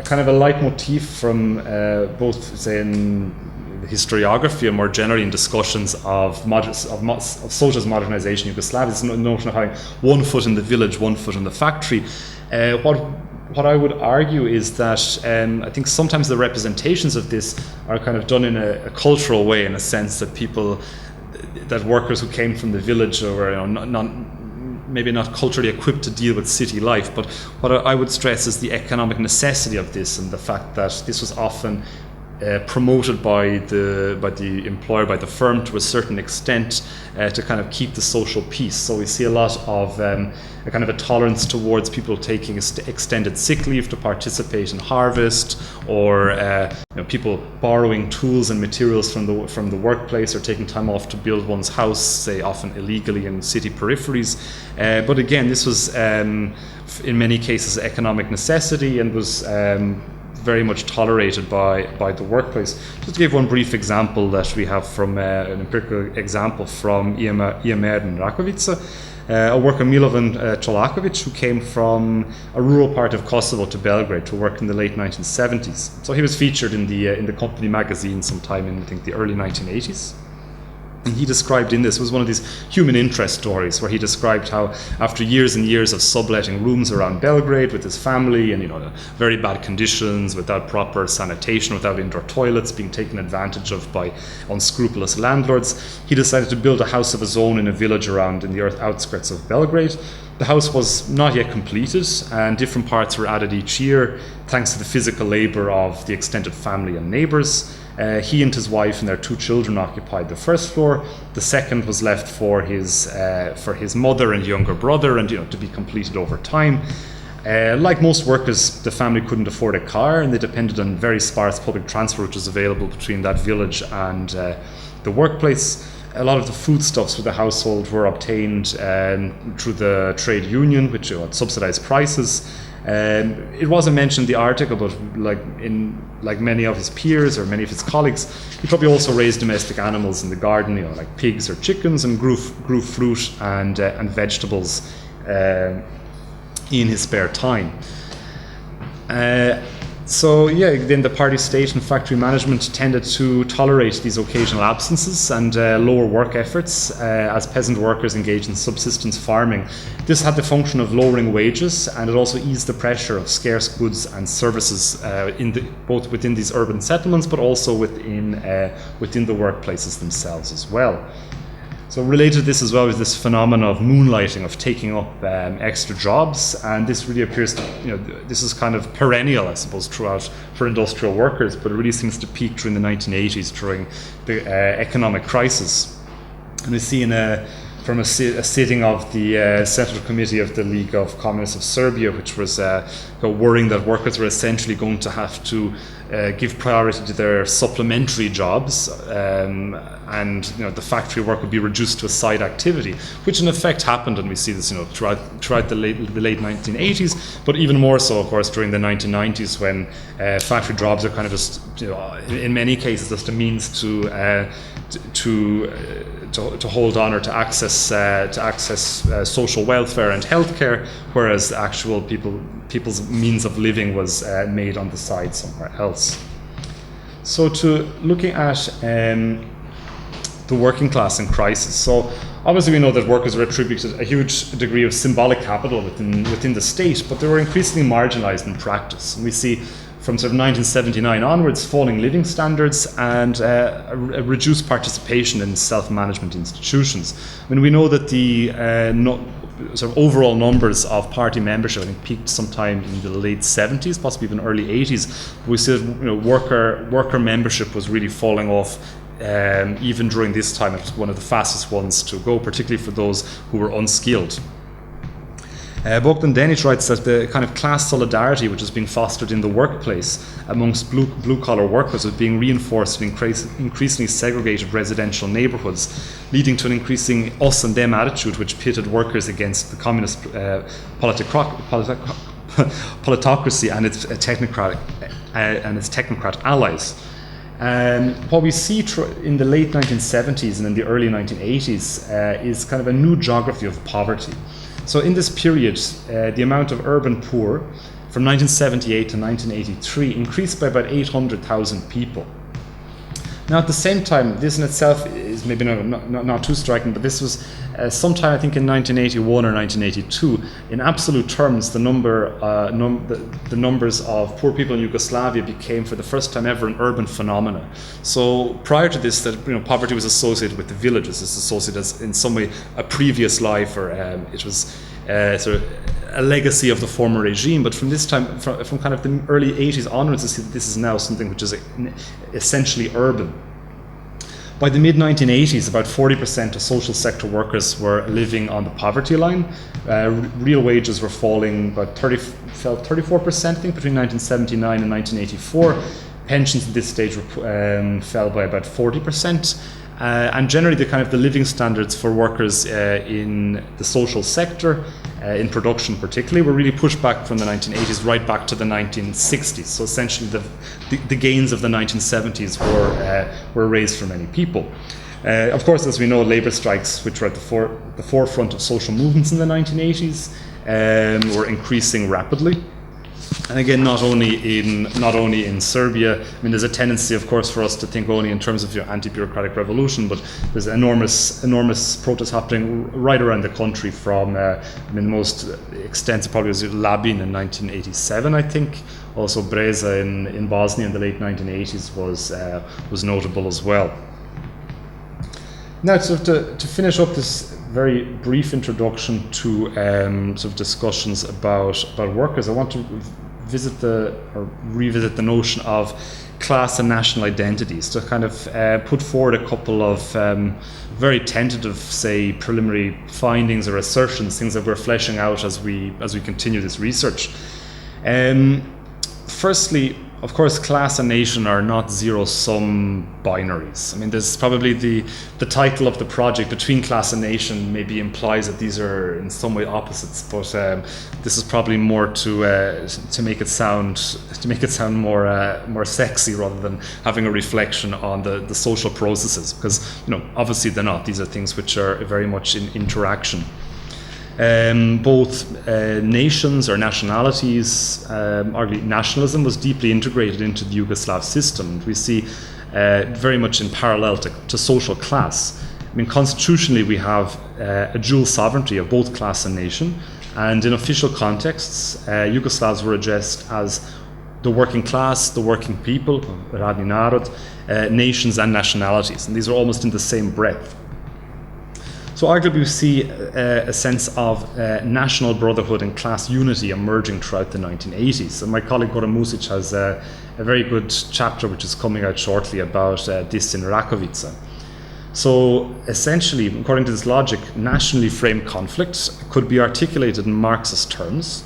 kind of a leitmotif from both, say, in historiography and more generally in discussions of socialist modernization in Yugoslavia, this notion of having one foot in the village, one foot in the factory. What I would argue is that I think sometimes the representations of this are kind of done in a cultural way, in a sense that workers who came from the village or maybe not culturally equipped to deal with city life. But what I would stress is the economic necessity of this, and the fact that this was often promoted by the employer, by the firm to a certain extent, to kind of keep the social peace. So we see a lot of a kind of a tolerance towards people taking extended sick leave to participate in harvest, or people borrowing tools and materials from the workplace, or taking time off to build one's house, say often illegally in city peripheries. But again, this was in many cases economic necessity, and was very much tolerated by the workplace. Just to give one brief example that we have from an empirical example from Iamir in Rakovica, a worker Milovan Cholakovic, who came from a rural part of Kosovo to Belgrade to work in the late 1970s. So he was featured in the company magazine sometime in, I think, the early 1980s. And he described in this, was one of these human interest stories, where he described how after years and years of subletting rooms around Belgrade with his family, and very bad conditions, without proper sanitation, without indoor toilets, being taken advantage of by unscrupulous landlords, he decided to build a house of his own in a village around in the outskirts of Belgrade. The house was not yet completed, and different parts were added each year thanks to the physical labor of the extended family and neighbors. He and his wife and their 2 children occupied the first floor. The second was left for his mother and younger brother, and to be completed over time. Like most workers, the family couldn't afford a car, and they depended on very sparse public transport which was available between that village and the workplace. A lot of the foodstuffs for the household were obtained through the trade union, which had subsidized prices. It wasn't mentioned in the article, but like many of his peers or many of his colleagues, he probably also raised domestic animals in the garden, like pigs or chickens, and grew fruit and vegetables in his spare time. Then the party state and factory management tended to tolerate these occasional absences and lower work efforts as peasant workers engaged in subsistence farming. This had the function of lowering wages, and it also eased the pressure of scarce goods and services both within these urban settlements, but also within the workplaces themselves as well. So related to this as well is this phenomenon of moonlighting, of taking up extra jobs, and this really appears to, this is kind of perennial, I suppose, throughout for industrial workers, but it really seems to peak during the 1980s during the economic crisis. And we see from a sitting of the Central Committee of the League of Communists of Serbia, which was worrying that workers were essentially going to have to give priority to their supplementary jobs, and the factory work would be reduced to a side activity, which in effect happened, and we see this throughout the late 1980s, but even more so, of course, during the 1990s, when factory jobs are kind of just, in many cases, just a means to hold on or to access social welfare and healthcare, whereas actual people's means of living was made on the side somewhere else. So looking at the working class in crisis. So obviously we know that workers were attributed a huge degree of symbolic capital within the state, but they were increasingly marginalized in practice. And we see from sort of 1979 onwards falling living standards and a reduced participation in self-management institutions. I mean, we know that the sort of overall numbers of party membership, I think, peaked sometime in the late 70s, possibly even early 80s. We see that worker membership was really falling off. Even during this time, it was one of the fastest ones to go, particularly for those who were unskilled. Bogdan Denic writes that the kind of class solidarity which is being fostered in the workplace amongst blue-collar workers was being reinforced in increasingly segregated residential neighbourhoods, leading to an increasing us and them attitude which pitted workers against the communist politocracy and its technocrat allies. What we see in the late 1970s and in the early 1980s is kind of a new geography of poverty. So in this period, the amount of urban poor from 1978 to 1983 increased by about 800,000 people. Now, at the same time, this in itself is maybe not too striking, but this was sometime, I think, in 1981 or 1982. In absolute terms, the numbers of poor people in Yugoslavia became, for the first time ever, an urban phenomenon. So prior to this, that poverty was associated with the villages. It's associated as, in some way, a previous life, or it was sort of a legacy of the former regime, but from this time, from kind of the early 80s onwards, you see that this is now something which is essentially urban. By the mid-1980s, about 40% of social sector workers were living on the poverty line. Real wages were falling about 34%, I think, between 1979 and 1984. Pensions at this stage fell by about 40%. And generally, the living standards for workers in the social sector, in production particularly, were really pushed back from the 1980s right back to the 1960s. So essentially, the gains of the 1970s were raised for many people. Of course, as we know, labour strikes, which were at the forefront of social movements in the 1980s, were increasing rapidly. And again, not only in Serbia. I mean, there's a tendency, of course, for us to think only in terms of anti-bureaucratic revolution, but there's enormous protests happening right around the country. From the most extensive probably was Labin in 1987, I think. Also, Breza in Bosnia in the late 1980s was notable as well. Now, to finish up this very brief introduction to sort of discussions about workers, I want to revisit the notion of class and national identities, to kind of put forward a couple of very tentative, say, preliminary findings or assertions, things that we're fleshing out as we continue this research. Firstly, of course, class and nation are not zero-sum binaries. I mean, there's probably the title of the project, Between Class and Nation, maybe implies that these are in some way opposites, but this is probably more to make it sound more sexy rather than having a reflection on the social processes, because obviously they're not. These are things which are very much in interaction. Both nations or nationalities, arguably nationalism, was deeply integrated into the Yugoslav system. We see very much in parallel to social class. I mean, constitutionally, we have a dual sovereignty of both class and nation, and in official contexts, Yugoslavs were addressed as the working class, the working people, radni narod, nations and nationalities, and these are almost in the same breath. So arguably we see a sense of national brotherhood and class unity emerging throughout the 1980s. And my colleague Goran Music has a very good chapter which is coming out shortly about this in Rakovica. So essentially, according to this logic, nationally framed conflict could be articulated in Marxist terms.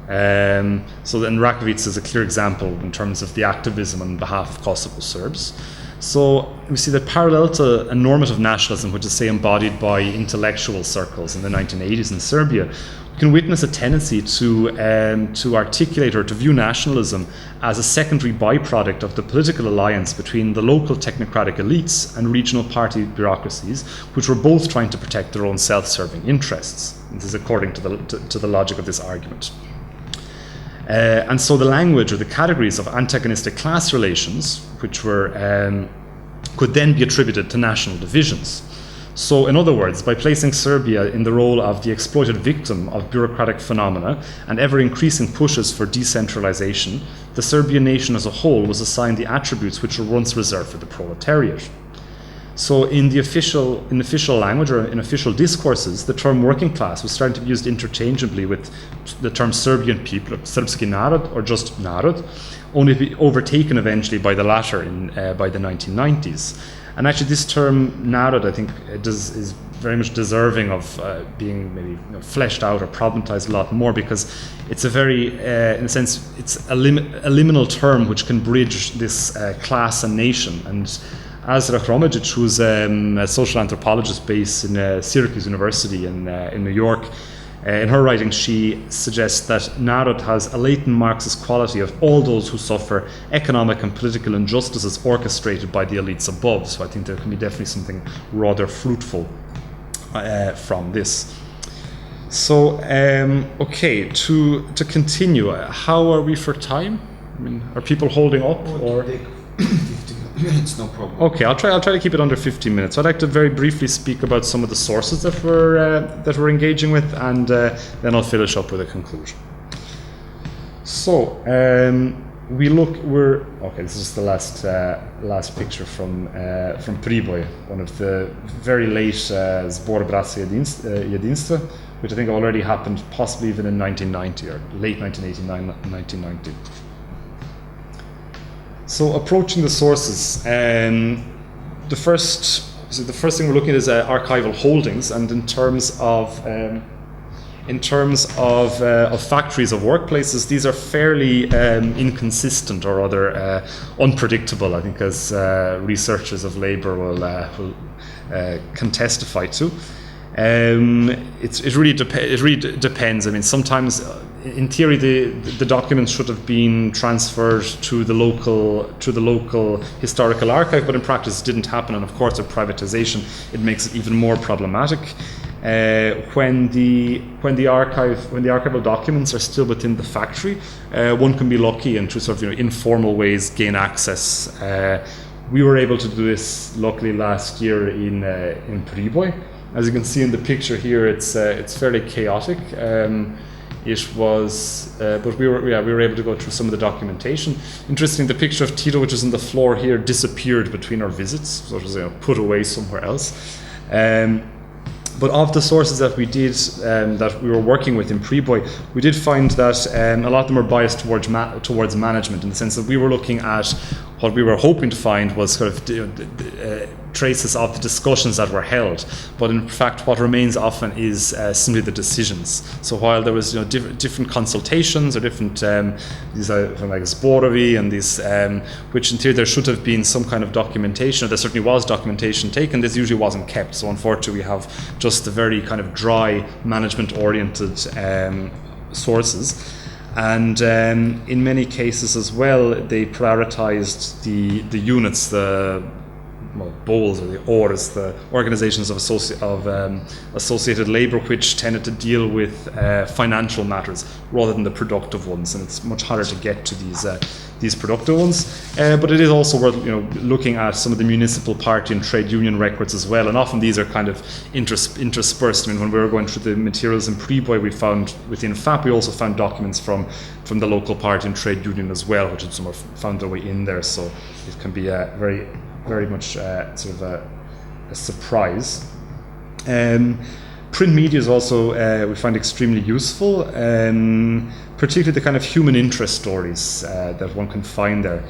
So then Rakovica is a clear example in terms of the activism on behalf of Kosovo Serbs. So we see that parallel to a normative nationalism, which is, say, embodied by intellectual circles in the 1980s in Serbia, we can witness a tendency to articulate or to view nationalism as a secondary byproduct of the political alliance between the local technocratic elites and regional party bureaucracies, which were both trying to protect their own self-serving interests. This is according to the logic of this argument. And so the language or the categories of antagonistic class relations, which were could then be attributed to national divisions. So in other words, by placing Serbia in the role of the exploited victim of bureaucratic phenomena and ever-increasing pushes for decentralization, the Serbian nation as a whole was assigned the attributes which were once reserved for the proletariat. So in official language or in official discourses, the term working class was starting to be used interchangeably with the term Serbian people, Srpski narod, or just narod, only to be overtaken eventually by the latter by the 1990s. And actually this term narod, I think, is very much deserving of being maybe fleshed out or problematized a lot more, because it's a very, in a sense, it's a liminal term which can bridge this class and nation. And Azra Hromadžić, who's a social anthropologist based in Syracuse University in New York, in her writing she suggests that narod has a latent Marxist quality of all those who suffer economic and political injustices orchestrated by the elites above. So I think there can be definitely something rather fruitful from this. So, okay, to continue, how are we for time? I mean, are people holding up? Or 15 minutes, no problem. Okay, I'll try to keep it under 15 minutes. I'd like to very briefly speak about some of the sources that we're engaging with, and then I'll finish up with a conclusion. So, This is the last picture from Priboj, one of the very late Zbor Bratstva Jedinstva, which I think already happened possibly even in 1990 or late 1989, 1990. So approaching the sources, the first thing we're looking at is archival holdings, and in terms of factories of workplaces, these are fairly inconsistent or rather unpredictable, I think, as researchers of labour can testify to. It really depends. I mean, sometimes, in theory, the documents should have been transferred to the local historical archive, but in practice it didn't happen. And of course, with privatization, it makes it even more problematic. When the archival documents are still within the factory, one can be lucky and through sort of informal ways gain access. We were able to do this luckily last year in Priboj. As you can see in the picture here, it's fairly chaotic. But we were able to go through some of the documentation. Interesting, the picture of Tito, which is on the floor here, disappeared between our visits, so it was put away somewhere else. But of the sources that we did, that we were working with in Priboj, we did find that a lot of them are biased towards management, in the sense that we were looking at what we were hoping to find was sort of traces of the discussions that were held, but in fact what remains often is simply the decisions. So while there was different consultations or different these from like Zborovi and these which in theory there should have been some kind of documentation, or there certainly was documentation taken, this usually wasn't kept. So unfortunately we have just the very kind of dry management oriented sources. And in many cases as well, they prioritized the units, the BOLs or the ORs, the organizations of associated labor, which tended to deal with financial matters rather than the productive ones, and it's much harder to get to these productive ones. But it is also worth looking at some of the municipal party and trade union records as well, and often these are kind of interspersed. I mean, when we were going through the materials in Priboj, we found within FAP, we also found documents from the local party and trade union as well, which had somewhere found their way in there. So it can be very much sort of a surprise. Print media is also we find extremely useful, particularly the kind of human interest stories that one can find there.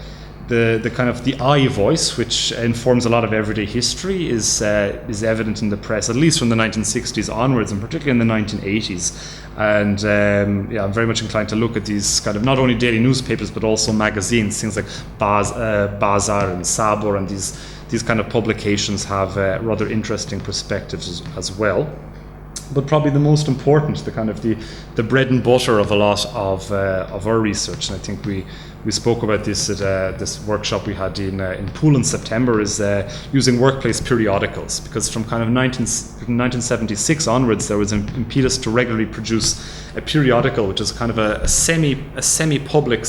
The kind of the I voice, which informs a lot of everyday history, is evident in the press, at least from the 1960s onwards, and particularly in the 1980s. And I'm very much inclined to look at these kind of not only daily newspapers but also magazines, things like Bazar and Sabor, and these kind of publications have rather interesting perspectives as well. But probably the most important, the kind of the bread and butter of a lot of our research, and I think we spoke about this at this workshop we had in Poole in September, is using workplace periodicals, because from kind of 1976 onwards there was an impetus to regularly produce a periodical, which is kind of a semi-public,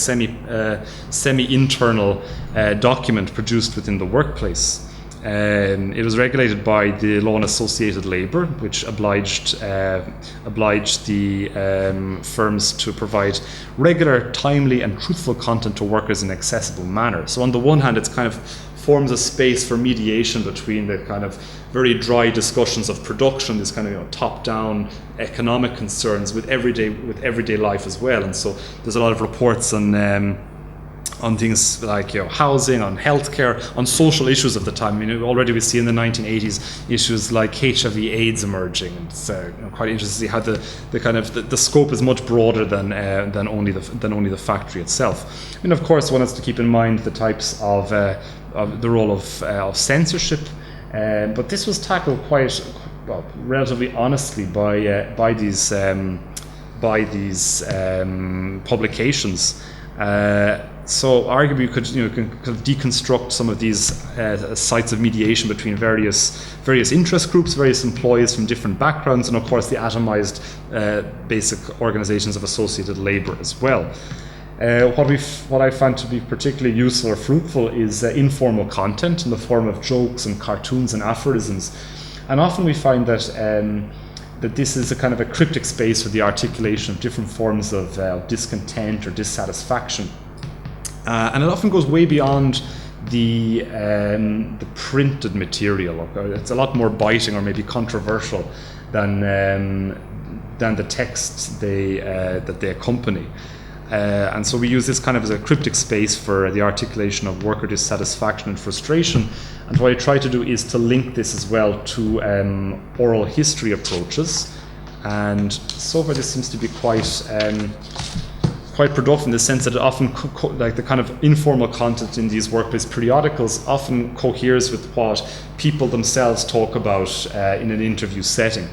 semi-internal document produced within the workplace. It was regulated by the law on associated labour, which obliged the firms to provide regular, timely and truthful content to workers in an accessible manner. So on the one hand, it's kind of forms a space for mediation between the kind of very dry discussions of production, this kind of top-down economic concerns with everyday life as well. And so there's a lot of reports on things like housing, on healthcare, on social issues of the time. I mean, already we see in the 1980s issues like HIV/AIDS emerging, and it's quite interesting to see how the kind of the scope is much broader than only the factory itself. I mean, of course, one has to keep in mind the types of the role of censorship, but this was tackled quite relatively honestly by these publications. So arguably you could kind of deconstruct some of these sites of mediation between various interest groups, various employees from different backgrounds, and of course the atomized basic organizations of associated labor as well. What I found to be particularly useful or fruitful is informal content in the form of jokes and cartoons and aphorisms, and often we find that this is a kind of a cryptic space for the articulation of different forms of discontent or dissatisfaction. And it often goes way beyond the printed material. It's a lot more biting or maybe controversial than the texts that they accompany. And so we use this kind of as a cryptic space for the articulation of worker dissatisfaction and frustration. And what I try to do is to link this as well to oral history approaches. And so far this seems to be quite productive in the sense that it often, like the kind of informal content in these workplace periodicals often coheres with what people themselves talk about in an interview setting.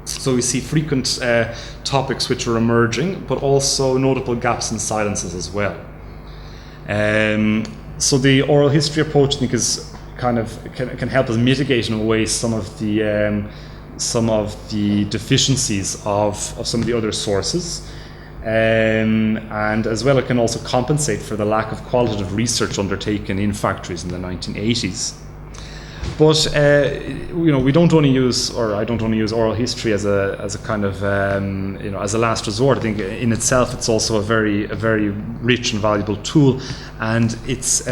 So we see frequent topics which are emerging, but also notable gaps and silences as well. So the oral history approach, I think, is kind of can help us mitigate in a way some of the deficiencies of some of the other sources. And as well, it can also compensate for the lack of qualitative research undertaken in factories in the 1980s. But we don't only use, or I don't only use oral history as a kind of as a last resort. I think in itself it's also a very rich and valuable tool, and it's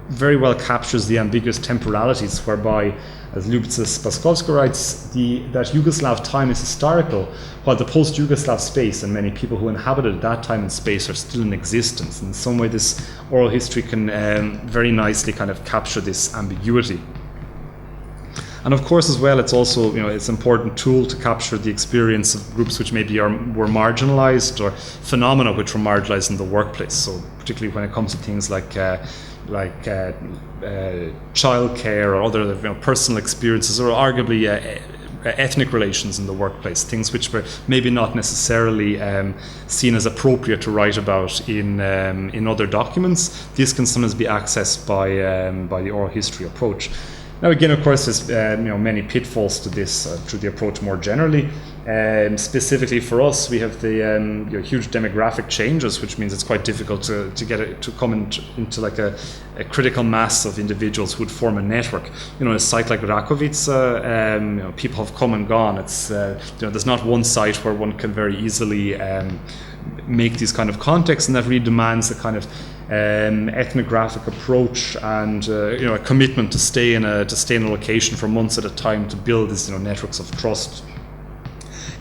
very well captures the ambiguous temporalities whereby, as Lubitz Paskowska writes, that Yugoslav time is historical, while the post-Yugoslav space and many people who inhabited that time and space are still in existence. In some way, this oral history can very nicely kind of capture this ambiguity. And of course, as well, it's also it's an important tool to capture the experience of groups which maybe were marginalized, or phenomena which were marginalized in the workplace. So particularly when it comes to things like childcare or other personal experiences, or arguably ethnic relations in the workplace, things which were maybe not necessarily seen as appropriate to write about in other documents. These can sometimes be accessed by the oral history approach. Now again, of course, there's many pitfalls to this through the approach more generally. Specifically for us, we have the huge demographic changes, which means it's quite difficult to get it to come into like a critical mass of individuals who would form a network. In a site like Rakovica, people have come and gone. It's there's not one site where one can very easily make these kind of contexts, and that really demands a kind of ethnographic approach and a commitment to stay in a location for months at a time to build these networks of trust.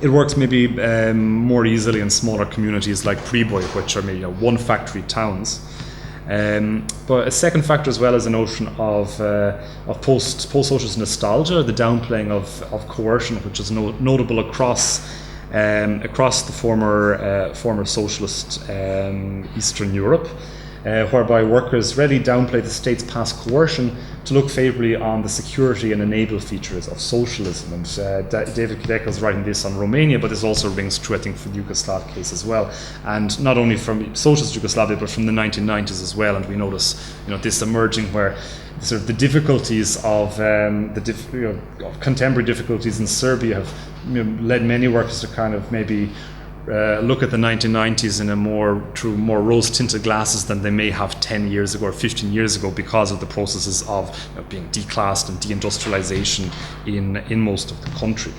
It works maybe more easily in smaller communities like Priboj, which are maybe one factory towns. But a second factor as well is a notion of post-socialist nostalgia, the downplaying of coercion, which is notable across the former socialist Eastern Europe, whereby workers readily downplay the state's past coercion to look favourably on the security and enable features of socialism. And David Kideka is writing this on Romania, but this also rings true, I think, for the Yugoslav case as well. And not only from socialist Yugoslavia, but from the 1990s as well. And we notice, this emerging where sort of the difficulties of of contemporary difficulties in Serbia have led many workers to kind of maybe look at the 1990s through more rose-tinted glasses than they may have 10 years ago or 15 years ago, because of the processes of being declassed and deindustrialization in most of the country.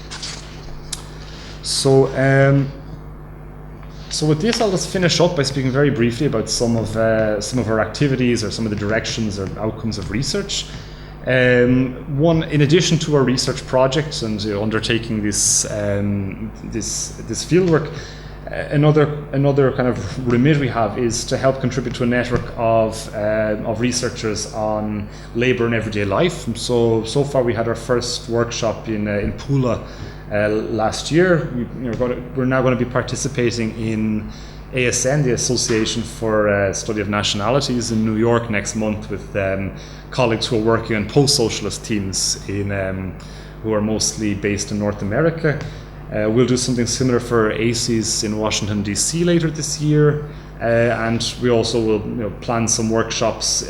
So with this, I'll just finish up by speaking very briefly about some of our activities, or some of the directions or outcomes of research. One, in addition to our research projects and undertaking this fieldwork, another kind of remit we have is to help contribute to a network of researchers on labour and everyday life. And so far we had our first workshop in Pula last year. We're now going to be participating in ASN, the Association for Study of Nationalities, in New York next month with colleagues who are working on post-socialist teams who are mostly based in North America. We'll do something similar for ACES in Washington, D.C. later this year. And we also will plan some workshops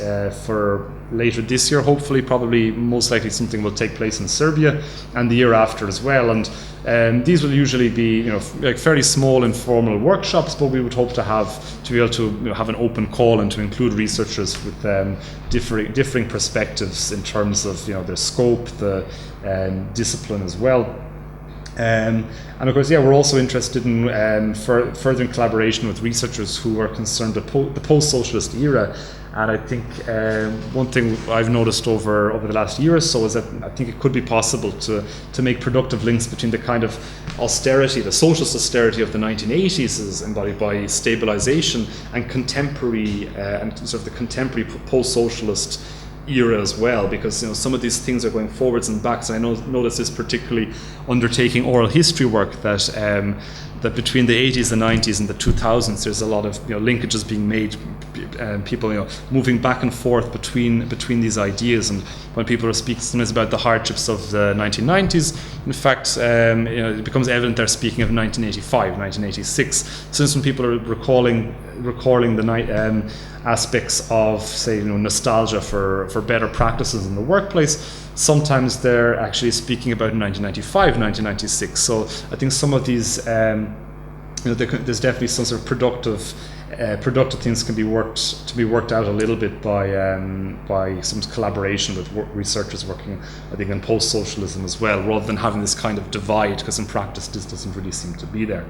for later this year, hopefully. Probably most likely something will take place in Serbia, and the year after as well. And these will usually be like fairly small informal workshops, but we would hope to be able to have an open call and to include researchers with differing perspectives in terms of their scope, the discipline as well. And of course, yeah, we're also interested in further collaboration with researchers who are concerned with the post-socialist era. And I think one thing I've noticed over the last year or so is that I think it could be possible to make productive links between the kind of austerity, the socialist austerity of the 1980s as embodied by stabilization, and contemporary and sort of the contemporary post-socialist era as well, because some of these things are going forwards and backs. I notice this particularly undertaking oral history work that between the 80s, the 90s, and the 2000s, there's a lot of linkages being made, people moving back and forth between these ideas. And when people are speaking sometimes about the hardships of the 1990s, in fact, it becomes evident they're speaking of 1985, 1986. Since when people are recalling the aspects of, say, nostalgia for better practices in the workplace, sometimes they're actually speaking about 1995, 1996. So I think some of these, there's definitely some sort of productive things can be worked out a little bit by some collaboration with researchers working, I think, in post-socialism as well, rather than having this kind of divide, because in practice this doesn't really seem to be there.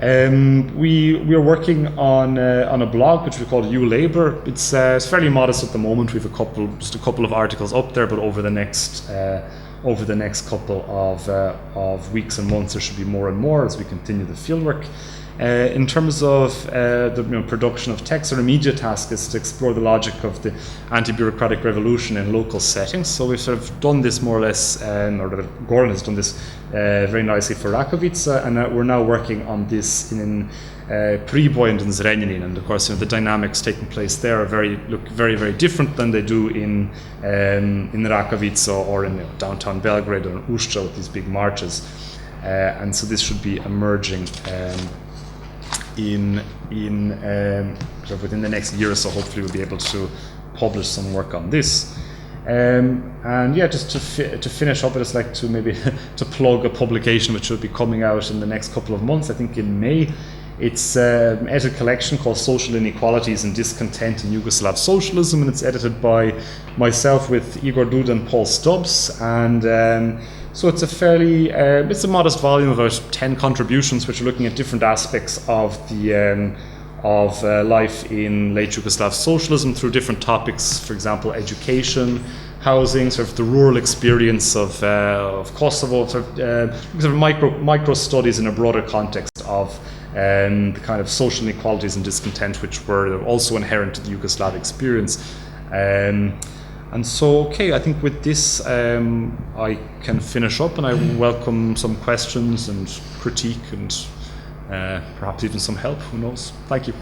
We are working on a blog which we call U Labour. It's fairly modest at the moment. We have just a couple of articles up there, but over the next couple of weeks and months, there should be more and more as we continue the fieldwork. In terms of the production of text, our immediate task is to explore the logic of the anti-bureaucratic revolution in local settings. So we've sort of done this more or less, or Goran has done this very nicely for Rakovica, and we're now working on this in Priboj and in Zrenjanin. And of course, the dynamics taking place there look very, very different than they do in Rakovica or in downtown Belgrade or in Ušća with these big marches. And so this should be emerging sort of within the next year or so. Hopefully we'll be able to publish some work on this. And yeah, just to finish up, I'd just like to maybe to plug a publication which will be coming out in the next couple of months, I think in May. It's an edited collection called Social Inequalities and Discontent in Yugoslav Socialism, and it's edited by myself with Igor Duda and Paul Stubbs. And so it's it's a modest volume of about 10 contributions, which are looking at different aspects of the life in late Yugoslav socialism through different topics. For example, education, housing, sort of the rural experience of Kosovo, sort of micro studies in a broader context of the kind of social inequalities and discontent which were also inherent to the Yugoslav experience. And so, okay, I think with this I can finish up, and I welcome some questions and critique and perhaps even some help, who knows. Thank you.